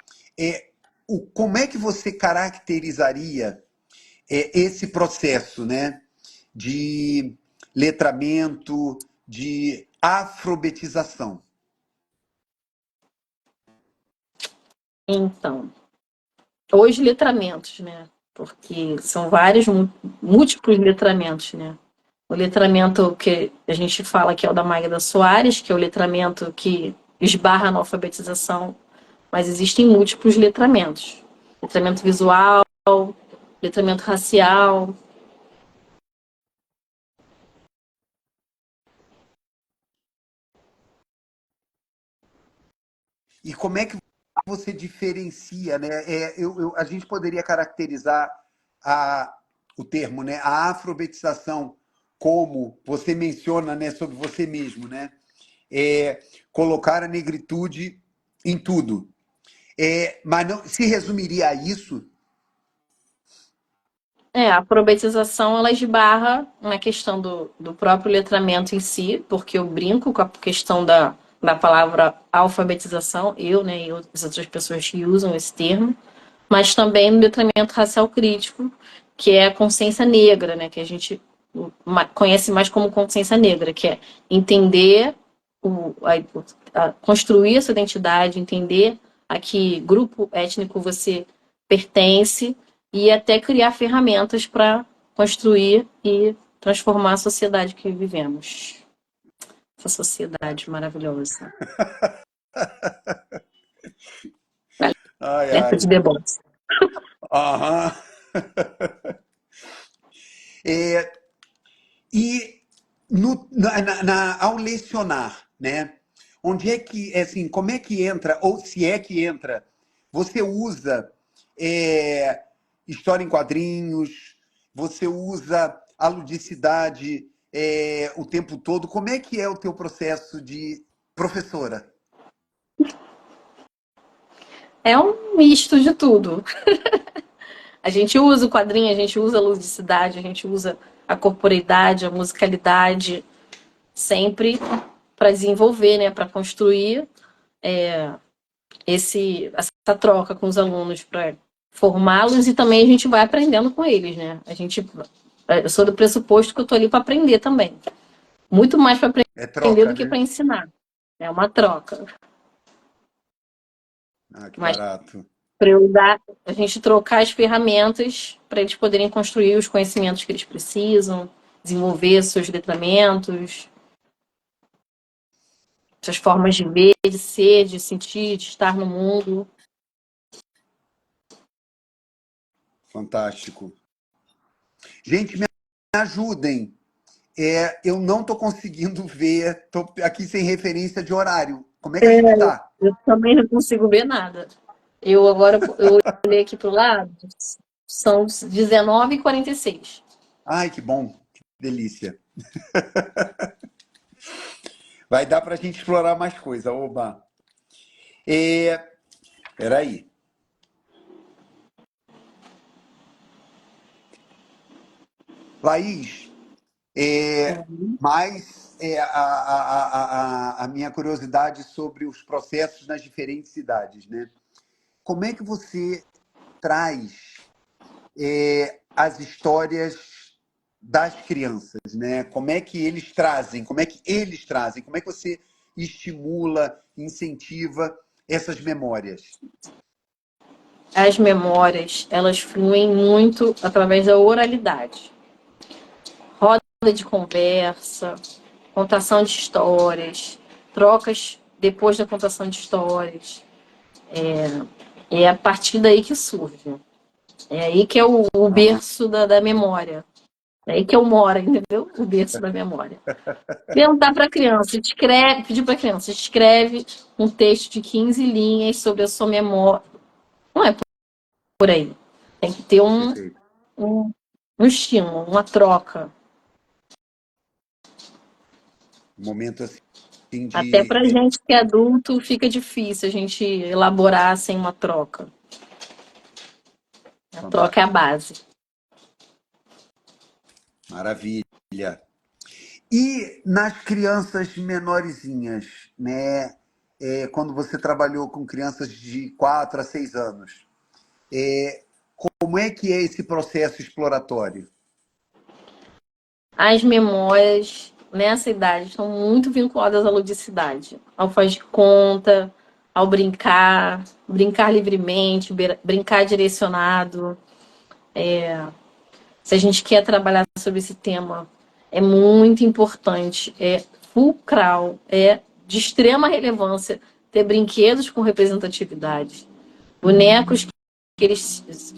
Como é que você caracterizaria esse processo, né? De letramento, de alfabetização? Então, os letramentos, né? Porque são vários, múltiplos letramentos, né? O letramento que a gente fala que é o da Magda Soares, que é o letramento que esbarra na alfabetização, mas existem múltiplos letramentos. Letramento visual, letramento racial. E como é que você diferencia, né? A gente poderia caracterizar a, o termo, né? A alfabetização como você menciona, né, sobre você mesmo, né? Colocar a negritude em tudo. Mas não se resumiria a isso? A alfabetização ela esbarra na questão do próprio letramento em si, porque eu brinco com a questão da palavra alfabetização, eu, né, e as outras pessoas que usam esse termo, mas também no letramento racial crítico, que é a consciência negra, né, que a gente conhece mais como consciência negra, que é entender, construir essa identidade, entender a que grupo étnico você pertence e até criar ferramentas para construir e transformar a sociedade que vivemos. Essa sociedade maravilhosa. Ai, Alerta ai. de deboche. Aham. É, e ao lecionar, né? Onde é que, assim, como é que entra, ou se é que entra, você usa é, história em quadrinhos, você usa a ludicidade o tempo todo. Como é que é o teu processo de professora? É um misto de tudo. A gente usa o quadrinho, a gente usa a ludicidade, a gente usa a corporeidade, a musicalidade, sempre para desenvolver, né, para construir essa troca com os alunos, para formá-los e também a gente vai aprendendo com eles, né? Eu sou do pressuposto que eu tô ali para aprender também. Muito mais para É aprender troca, do que né? para ensinar. É uma troca. Ah, que Mas barato. para eu dar, a gente trocar as ferramentas para eles poderem construir os conhecimentos que eles precisam, desenvolver seus letramentos, suas formas de ver, de ser, de sentir, de estar no mundo. Fantástico. Gente, me ajudem. Eu não estou conseguindo ver, estou aqui sem referência de horário. Como é que a gente está? Eu também não consigo ver nada. Eu olhei aqui para o lado, são 19h46. Ai, que bom, que delícia. Vai dar para a gente explorar mais coisa, oba. Peraí. Laís, mais a minha curiosidade sobre os processos nas diferentes cidades, né? Como é que você traz as histórias das crianças, né? Como é que eles trazem, como é que você estimula, incentiva essas memórias? As memórias, elas fluem muito através da oralidade. Roda de conversa, contação de histórias, trocas depois da contação de histórias. É a partir daí que surge. É aí que é o Aham. berço da memória. É aí que eu moro, entendeu? O berço da memória. Perguntar para a criança, pedir para a criança, escreve um texto de 15 linhas sobre a sua memória. Não é por aí. Tem que ter Perfeito. um, um estímulo, uma troca. Um momento assim Até de para gente que é adulto fica difícil a gente elaborar sem uma troca. A troca é a fantástico. base. Maravilha. E nas crianças menorzinhas, né? Quando você trabalhou com crianças de 4 a 6 anos, como é que é esse processo exploratório? As memórias nessa idade estão muito vinculadas à ludicidade, ao faz de conta, ao brincar, brincar livremente, brincar direcionado. Se a gente quer trabalhar sobre esse tema, é muito importante, é fulcral, é de extrema relevância ter brinquedos com representatividade, bonecos que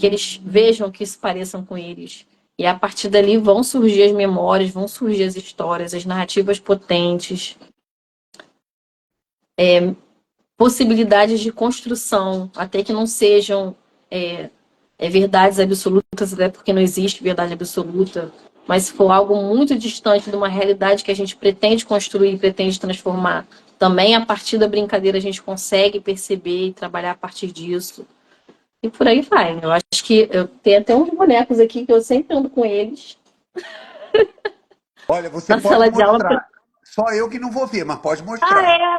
eles vejam, que se pareçam com eles. E a partir dali vão surgir as memórias, vão surgir as histórias, as narrativas potentes, possibilidades de construção, até que não sejam verdades absolutas, até porque não existe verdade absoluta, mas se for algo muito distante de uma realidade que a gente pretende construir, pretende transformar, também a partir da brincadeira a gente consegue perceber e trabalhar a partir disso. E por aí vai. Eu acho que eu tenho até uns bonecos aqui que eu sempre ando com eles Olha, você na pode sala de aula. mostrar. Só eu que não vou ver, mas pode Ah, mostrar. é?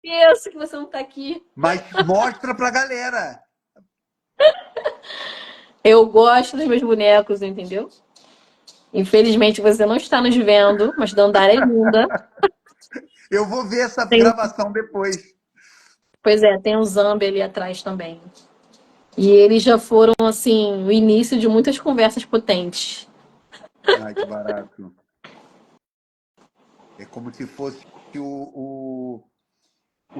Esqueço que você não está aqui. Mas mostra pra galera. Eu gosto dos meus bonecos, entendeu? Infelizmente você não está nos vendo, mas Dandara é linda. Eu vou ver essa Tem, gravação depois. pois é, tem o Zambi ali atrás também. E eles já foram, assim, o início de muitas conversas potentes. Ai, que barato. É como se fosse o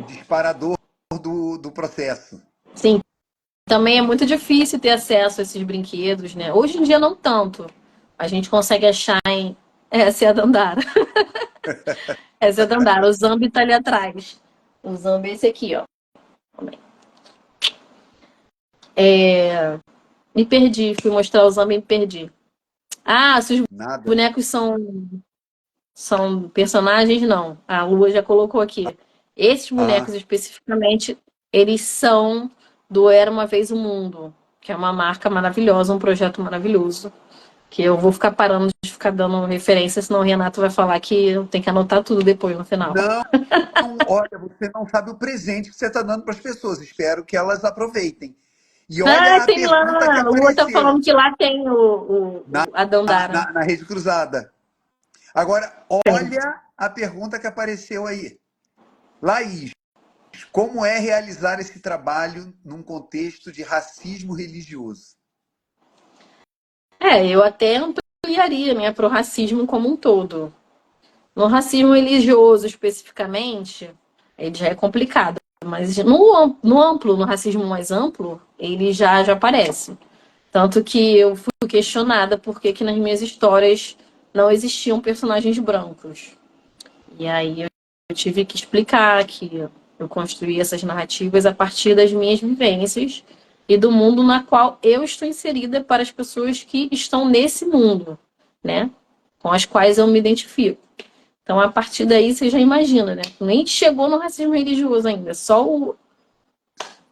disparador do processo. Sim, também é muito difícil ter acesso a esses brinquedos, né? Hoje em dia não tanto. A gente consegue achar em. Essa é a Dandara. Essa é a Dandara. O Zambi tá ali atrás. O Zambi é esse aqui, ó. Me perdi. Fui mostrar o Zambi e me perdi. Ah, se os Nada. bonecos são são personagens, não. A Lua já colocou aqui. Esses Ah, bonecos especificamente, eles são do Era Uma Vez o Mundo, que é uma marca maravilhosa, um projeto maravilhoso. Que eu vou ficar parando de ficar dando referência, senão o Renato vai falar que eu tenho que anotar tudo depois no final. não, olha, você não sabe o presente que você está dando para as pessoas. Espero que elas aproveitem. E olha Ah, a tem pergunta que lá. O Lua tá apareceu falando que lá tem na, a Dandara. na rede cruzada. Agora, Tem. olha a pergunta que apareceu aí. Laís, como é realizar esse trabalho num contexto de racismo religioso? Eu até ampliaria, né, para o racismo como um todo. No racismo religioso, especificamente, ele já é complicado. Mas no amplo, no racismo mais amplo, ele já aparece. Tanto que eu fui questionada por que nas minhas histórias não existiam personagens brancos. E aí eu tive que explicar que eu construí essas narrativas a partir das minhas vivências e do mundo na qual eu estou inserida para as pessoas que estão nesse mundo, né? Com as quais eu me identifico. Então, a partir daí, você já imagina, né? Nem chegou no racismo religioso ainda, só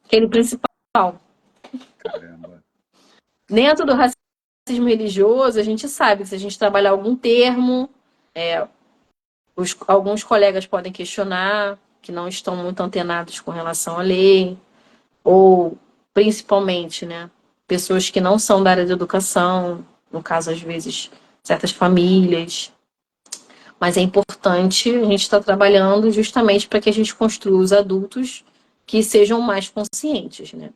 aquele principal. Caramba. Dentro do racismo religioso, a gente sabe que se a gente trabalhar algum termo, alguns colegas podem questionar, que não estão muito antenados com relação à lei, ou principalmente, né, pessoas que não são da área de educação, no caso, às vezes, certas famílias. Mas é importante a gente estar trabalhando justamente para que a gente construa os adultos que sejam mais conscientes, né?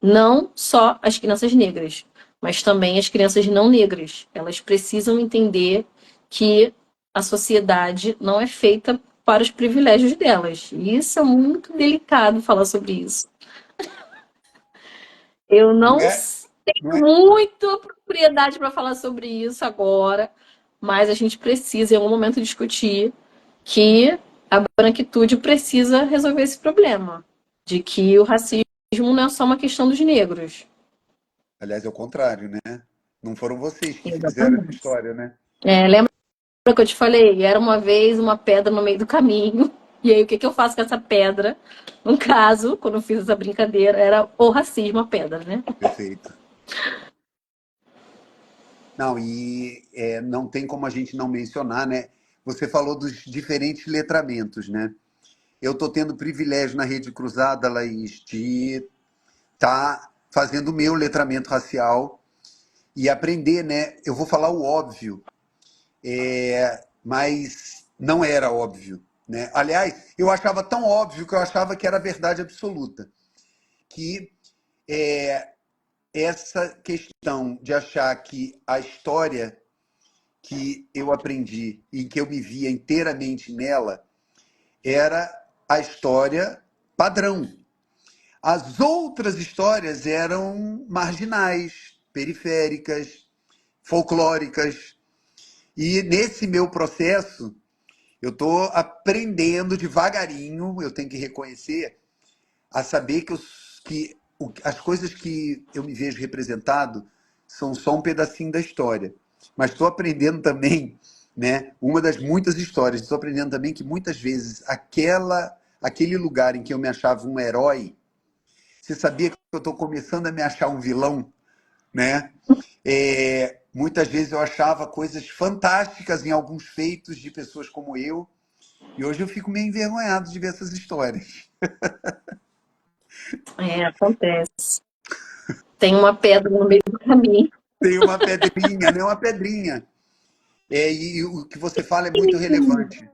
Não só as crianças negras, mas também as crianças não negras. Elas precisam entender que a sociedade não é feita para os privilégios delas. E isso é muito delicado falar sobre isso. Eu Não não é, não tenho é, muita propriedade para falar sobre isso agora, mas a gente precisa, em algum momento, discutir que a branquitude precisa resolver esse problema, de que o racismo não é só uma questão dos negros. aliás, é o contrário, né? Não foram vocês que fizeram essa Exatamente. história, né? Lembra que eu te falei? Era uma vez uma pedra no meio do caminho. E aí, o que, que eu faço com essa pedra? No caso, quando eu fiz essa brincadeira, era o racismo, a pedra, né? Perfeito. Não, e não tem como a gente não mencionar, né? Você falou dos diferentes letramentos, né? Eu estou tendo o privilégio na Rede Cruzada, Laís, de estar fazendo o meu letramento racial e aprender, né? Eu vou falar o óbvio, mas não era óbvio, né? Aliás, eu achava tão óbvio que eu achava que era verdade absoluta, que essa questão de achar que a história que eu aprendi e que eu me via inteiramente nela era a história padrão. As outras histórias eram marginais, periféricas, folclóricas. E nesse meu processo, eu estou aprendendo devagarinho, eu tenho que reconhecer, a saber que as coisas que eu me vejo representado são só um pedacinho da história. Mas estou aprendendo também, né, uma das muitas histórias, estou aprendendo também que muitas vezes aquele lugar em que eu me achava um herói, você sabia que eu estou começando a me achar um vilão, né? Muitas vezes eu achava coisas fantásticas em alguns feitos de pessoas como eu, e hoje eu fico meio envergonhado de ver essas histórias. Acontece. Tem uma pedra no meio do caminho. Tem uma pedrinha, né? Uma pedrinha. E o que você fala é muito relevante.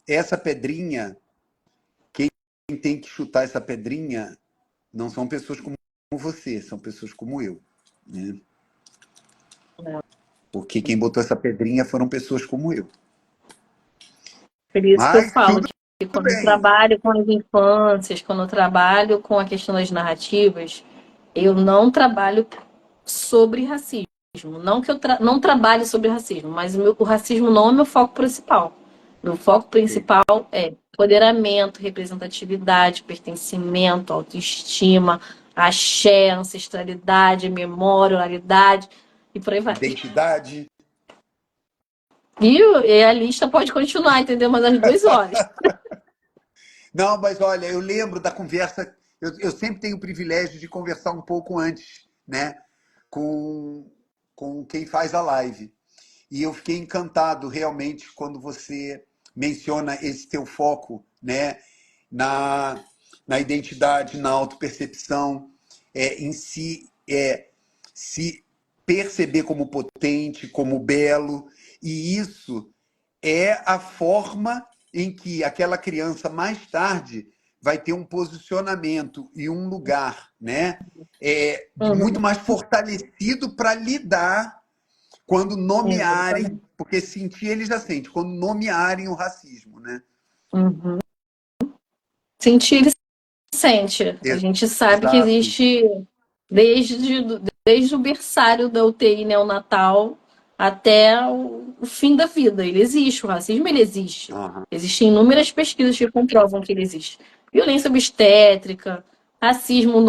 Essa pedrinha, quem tem que chutar essa pedrinha não são pessoas como você, são pessoas como eu, né? Porque quem botou essa pedrinha foram pessoas como eu. Por isso que eu Mas falo tudo que quando eu bem. trabalho com as infâncias, quando eu trabalho com a questão das narrativas, eu não trabalho sobre racismo. Não que eu não trabalhe sobre racismo, mas o racismo não é meu foco principal. Meu foco principal é empoderamento, representatividade, pertencimento, autoestima, axé, ancestralidade, memória, oralidade e por aí vai. Identidade. E a lista pode continuar, entendeu? Mas às 2 horas. Não, mas olha, eu lembro da conversa. Eu sempre tenho o privilégio de conversar um pouco antes, né, com, com quem faz a live. E eu fiquei encantado realmente quando você menciona esse teu foco, né, na, na identidade, na autopercepção, em si, se perceber como potente, como belo, e isso é a forma em que aquela criança mais tarde vai ter um posicionamento e um lugar, né, muito Uhum, mais fortalecido para lidar quando nomearem, exatamente. porque sentir ele já sente, quando nomearem o racismo, né? Uhum. Sentir ele sente. A gente sabe que Exato. existe desde o berçário da UTI neonatal até o fim da vida. Ele existe, o racismo ele existe. Aham. Existem inúmeras pesquisas que comprovam que ele existe. Violência obstétrica, racismo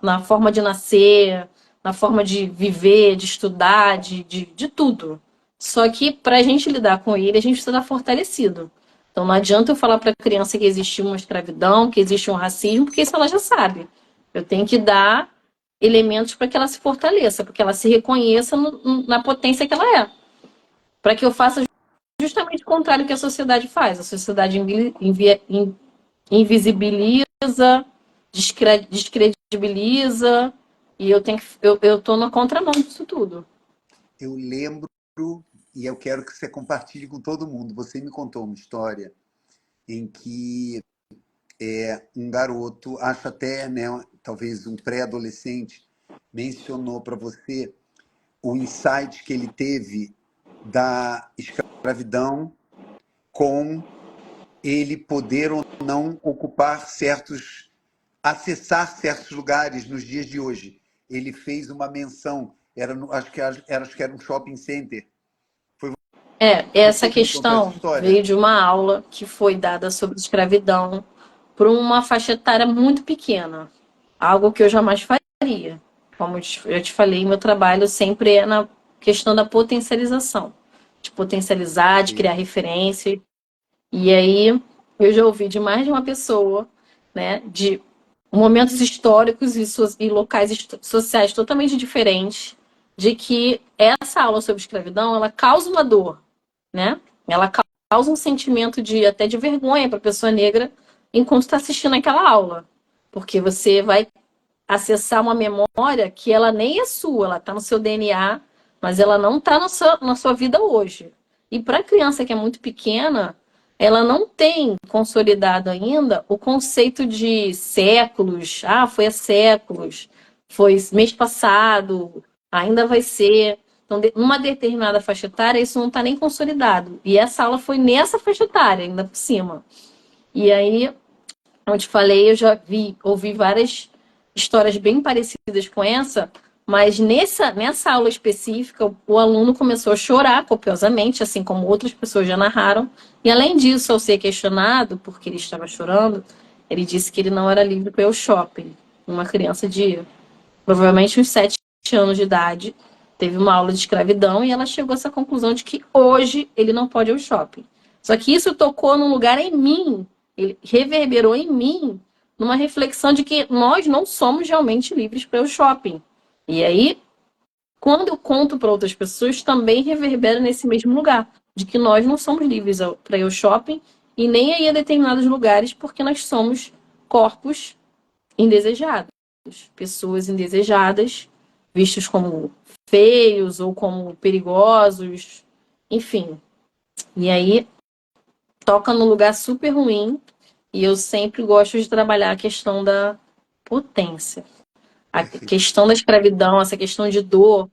na forma de nascer, na forma de viver, de estudar, de tudo. Só que para a gente lidar com ele, a gente precisa estar fortalecido. Então não adianta eu falar para a criança que existe uma escravidão, que existe um racismo, porque isso ela já sabe. Eu tenho que dar elementos para que ela se fortaleça, para que ela se reconheça na potência que ela é. Para que eu faça justamente o contrário que a sociedade faz. A sociedade invisibiliza, descredibiliza, e eu tô na contramão disso tudo. Eu lembro, e eu quero que você compartilhe com todo mundo. Você me contou uma história em que um garoto, acho até, né, talvez um pré-adolescente, mencionou para você o insight que ele teve da escravidão com ele poder ou não ocupar certos, acessar certos lugares nos dias de hoje. Ele fez uma menção, acho que era um shopping center. Foi Essa você que me contou essa questão história? veio de uma aula que foi dada sobre escravidão para uma faixa etária muito pequena. Algo que eu jamais faria. Como eu te falei, meu trabalho sempre é na questão da potencialização. De potencializar, de criar Sim. referências. E aí eu já ouvi de mais de uma pessoa, né, de momentos históricos e locais sociais totalmente diferentes, de que essa aula sobre escravidão, ela causa uma dor, né? Ela causa um sentimento de até de vergonha para a pessoa negra enquanto está assistindo aquela aula, porque você vai acessar uma memória que ela nem é sua, ela está no seu DNA, mas ela não está na sua vida hoje. E para a criança que é muito pequena, ela não tem consolidado ainda o conceito de séculos. Ah, foi há séculos, foi mês passado, ainda vai ser. Então, numa determinada faixa etária, isso não está nem consolidado. E essa aula foi nessa faixa etária, ainda por cima. E aí, como eu te falei, eu já ouvi várias histórias bem parecidas com essa, mas nessa aula específica, o aluno começou a chorar copiosamente, assim como outras pessoas já narraram. E além disso, ao ser questionado por que ele estava chorando, ele disse que ele não era livre para ir ao shopping. Uma criança de provavelmente uns 7 anos de idade teve uma aula de escravidão e ela chegou a essa conclusão de que hoje ele não pode ir ao shopping. Só que isso tocou num lugar em mim, ele reverberou em mim numa reflexão de que nós não somos realmente livres para ir ao shopping. E aí, quando eu conto para outras pessoas, também reverbera nesse mesmo lugar, de que nós não somos livres para ir ao shopping e nem a ir a determinados lugares porque nós somos corpos indesejados, pessoas indesejadas, vistos como feios ou como perigosos, enfim. E aí toca num lugar super ruim e eu sempre gosto de trabalhar a questão da potência. A Perfeito. questão da escravidão, essa questão de dor.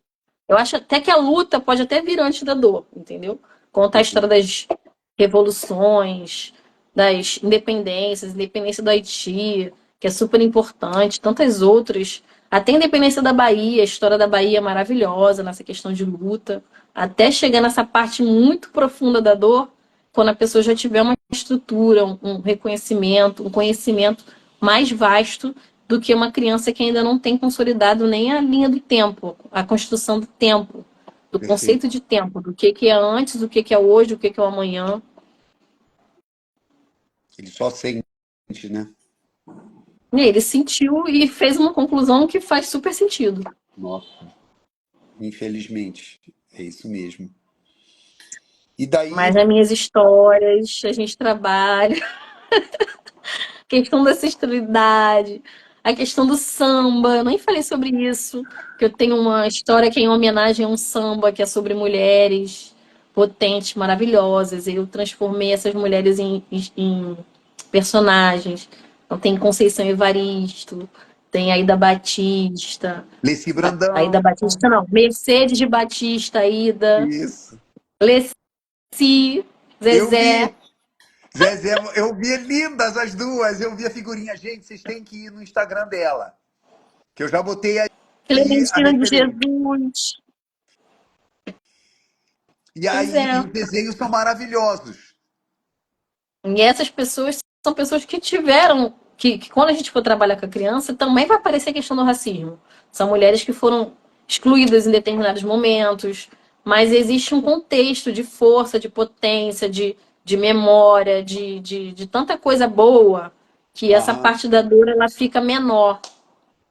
Eu acho até que a luta pode até vir antes da dor, entendeu? Contar a história Sim. das revoluções, das independências, independência do Haiti, que é super importante, tantas outras. Até a independência da Bahia, a história da Bahia é maravilhosa nessa questão de luta. Até chegar nessa parte muito profunda da dor, quando a pessoa já tiver uma estrutura, um reconhecimento, um conhecimento mais vasto do que uma criança que ainda não tem consolidado nem a linha do tempo, a construção do tempo, do Perfeito. conceito de tempo, do que é antes, do que é hoje, o que é o amanhã. Ele só sente, né? E ele sentiu e fez uma conclusão que faz super sentido. Nossa, infelizmente. É isso mesmo. E daí, Mas nas minhas histórias, a gente trabalha a questão da sexualidade, a questão do samba. Eu nem falei sobre isso, que eu tenho uma história que é em homenagem a um samba que é sobre mulheres potentes, maravilhosas. Eu transformei essas mulheres em personagens. Então tem Conceição Evaristo, tem Aida Batista. Leci Aida Brandão, Batista não, Mercedes de Batista, Aida, isso. Leci, Eu Zezé. vi, Zezé, eu vi lindas as duas, eu vi a figurinha. Gente, vocês têm que ir no Instagram dela, que eu já botei aí a Clementina de referência. Jesus. E Pois aí, e é. os desenhos são maravilhosos. E essas pessoas são pessoas que tiveram, que quando a gente for trabalhar com a criança, também vai aparecer a questão do racismo. São mulheres que foram excluídas em determinados momentos, mas existe um contexto de força, de potência, de memória, de tanta coisa boa, que essa Aham. parte da dor ela fica menor.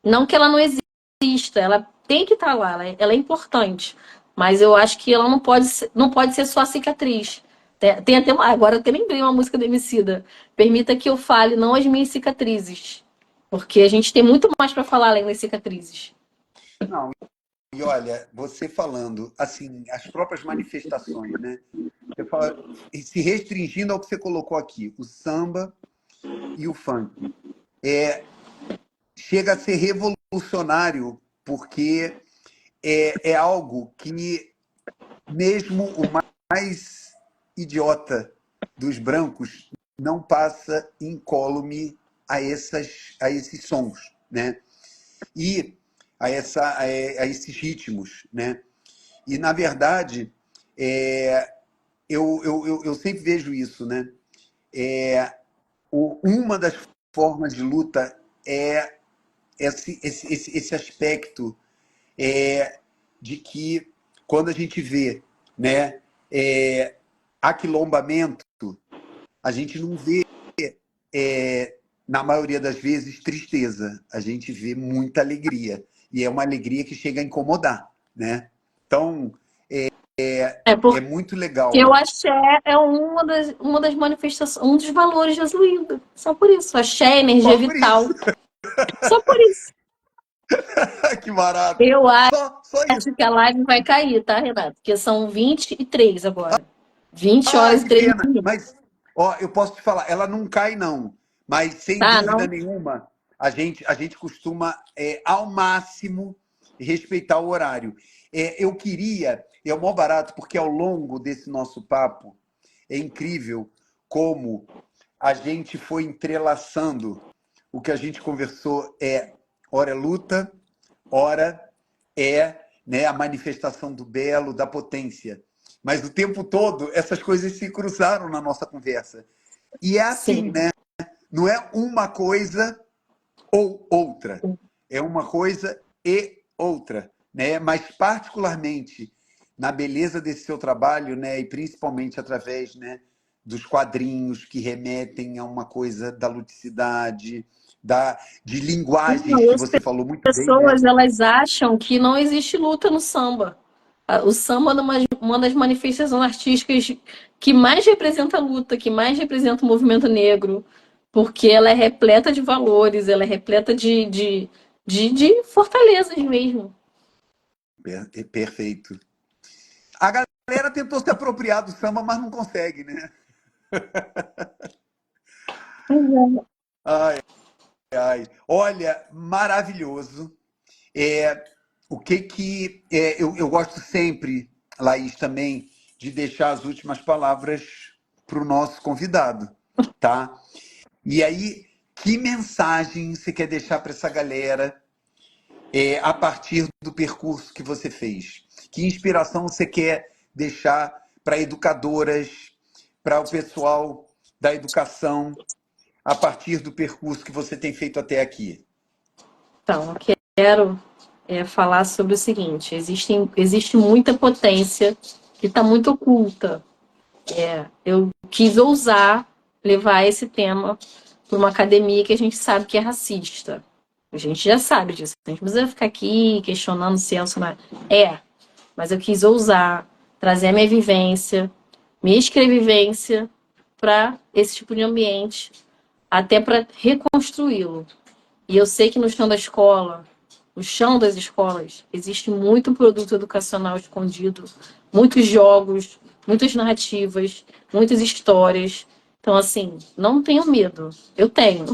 Não que ela não exista, ela tem que estar lá, ela é importante. Mas eu acho que ela não pode ser só a cicatriz. Tem até uma, agora eu até lembrei uma música do Emicida. Permita que eu fale, não as minhas cicatrizes. Porque a gente tem muito mais para falar além das cicatrizes. Não, e olha, você falando, assim, as próprias manifestações, né? Você fala, e se restringindo ao que você colocou aqui, o samba e o funk. Chega a ser revolucionário, porque é algo que mesmo o mais idiota dos brancos não passa incólume a esses sons, né? E a esses ritmos, né? E, na verdade, eu sempre vejo isso, né? Uma das formas de luta é esse aspecto de que quando a gente vê, né, aquilombamento, a gente não vê, na maioria das vezes, tristeza. A gente vê muita alegria. E é uma alegria que chega a incomodar, né? Então, É é porque muito legal. o axé é uma das manifestações, um dos valores de Jesuíta. Só por isso. Axé, energia Só por isso. vital. Só por isso. Que barato. Eu Só isso. acho que a live vai cair, tá, Renato? Porque são 23 agora. 20 Ah, horas e que 3 pena. minutos. Mas, ó, eu posso te falar, ela não cai, não. Mas, sem Tá, dúvida não? nenhuma, a gente costuma, ao máximo, respeitar o horário. Eu queria, é o maior barato, porque ao longo desse nosso papo, é incrível como a gente foi entrelaçando o que a gente conversou ora é luta, ora né, a manifestação do belo, da potência. Mas o tempo todo essas coisas se cruzaram na nossa conversa. E é assim, Sim. né? Não é uma coisa ou outra. É uma coisa e outra, né? Mas particularmente na beleza desse seu trabalho, né, e principalmente através, né, dos quadrinhos que remetem a uma coisa da ludicidade, de linguagens Não, que as você falou muito bem, né? pessoas, elas acham que não existe luta no samba. O samba é uma das manifestações artísticas que mais representa a luta, que mais representa o movimento negro, porque ela é repleta de valores, ela é repleta de fortalezas mesmo. Perfeito. A galera tentou se apropriar do samba, mas não consegue, né? Ai, ai. Olha, maravilhoso. É, eu gosto sempre, Laís, também, de deixar as últimas palavras para o nosso convidado, tá? E aí, que mensagem você quer deixar para essa galera a partir do percurso que você fez? Que inspiração você quer deixar para educadoras, para o pessoal da educação, a partir do percurso que você tem feito até aqui? Então, quero. falar sobre o seguinte: existe muita potência que está muito oculta. Eu quis ousar levar esse tema para uma academia que a gente sabe que é racista. A gente já sabe disso. A gente não precisa ficar aqui questionando se é ou se não é. Mas eu quis ousar, trazer a minha vivência, minha escrevivência para esse tipo de ambiente, até para reconstruí-lo. E eu sei que no chão da escola, no chão das escolas, existe muito produto educacional escondido, muitos jogos, muitas narrativas, muitas histórias. Então, assim, não tenho medo. Eu tenho,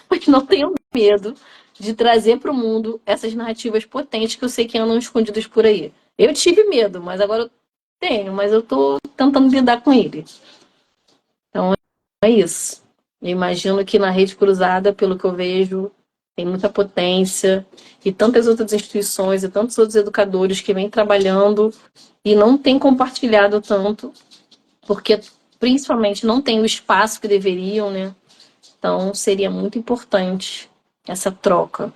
mas não tenho medo de trazer para o mundo essas narrativas potentes que eu sei que andam escondidas por aí. Eu tive medo, mas agora eu tenho, mas eu estou tentando lidar com ele. Então, é isso. Eu imagino que na Rede Cruzada, pelo que eu vejo, tem muita potência e tantas outras instituições e tantos outros educadores que vêm trabalhando e não têm compartilhado tanto, porque principalmente não tem o espaço que deveriam, né? Então seria muito importante essa troca.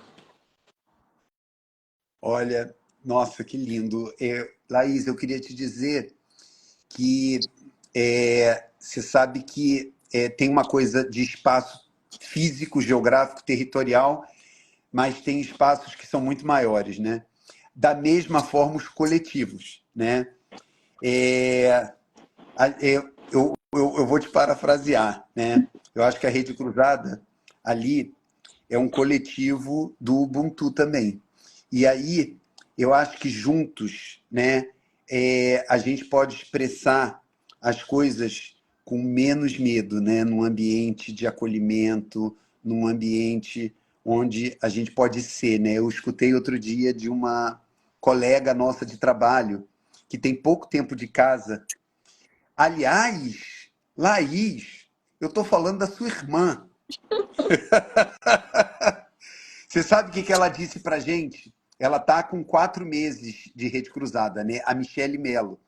Olha, nossa, que lindo. Laís, eu queria te dizer que você sabe que tem uma coisa de espaço físico, geográfico, territorial, mas tem espaços que são muito maiores, né? Da mesma forma, os coletivos, né? É, eu vou te parafrasear, né? Eu acho que a Rede Cruzada ali é um coletivo do Ubuntu também. E aí, eu acho que juntos, né, a gente pode expressar as coisas com menos medo, né, num ambiente de acolhimento, num ambiente onde a gente pode ser, né? Eu escutei outro dia de uma colega nossa de trabalho que tem pouco tempo de casa. Aliás, Laís, eu estou falando da sua irmã. Você sabe o que ela disse pra gente? Ela tá com 4 meses de Rede Cruzada, né? A Michele Mello.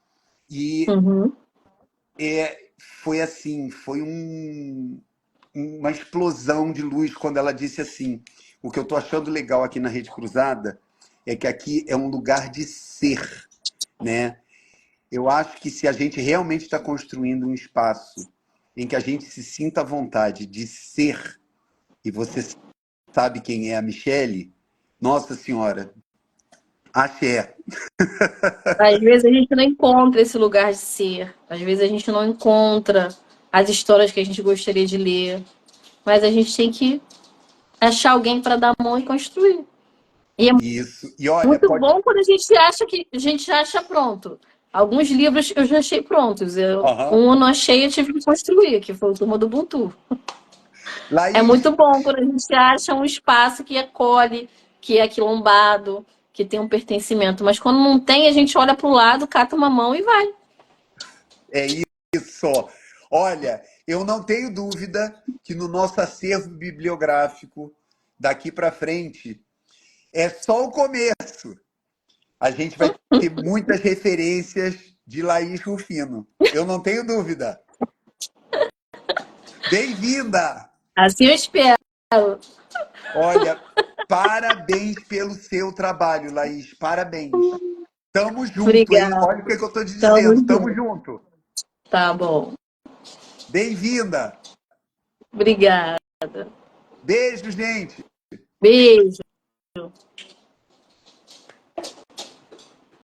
E Uhum. foi assim, uma explosão de luz quando ela disse assim: o que eu tô achando legal aqui na Rede Cruzada é que aqui é um lugar de ser, né? Eu acho que se a gente realmente está construindo um espaço em que a gente se sinta à vontade de ser, e você sabe quem é a Michele, nossa senhora, axé. Às vezes a gente não encontra esse lugar de ser. Às vezes a gente não encontra as histórias que a gente gostaria de ler. Mas a gente tem que achar alguém para dar a mão e construir. E é Isso. E olha, muito pode. bom quando a gente acha que a gente já acha pronto. Alguns livros eu já achei prontos. Aham. Um eu não achei, eu tive que construir, que foi o Turma do Ubuntu. É Laís, muito bom quando a gente acha um espaço que acolhe, que é aquilombado, que tem um pertencimento. Mas quando não tem, a gente olha para o lado, cata uma mão e vai. é isso. Olha, eu não tenho dúvida que no nosso acervo bibliográfico, daqui para frente, é só o começo. A gente vai ter muitas referências de Laís Rufino. Eu não tenho dúvida. Bem-vinda! Assim eu espero. Olha, parabéns pelo seu trabalho, Laís. Parabéns. Tamo junto, hein? Obrigada. Olha o que eu tô te Tamo dizendo. Tamo junto. junto. Tá bom. Bem-vinda. Obrigada. Beijo, gente. Beijo.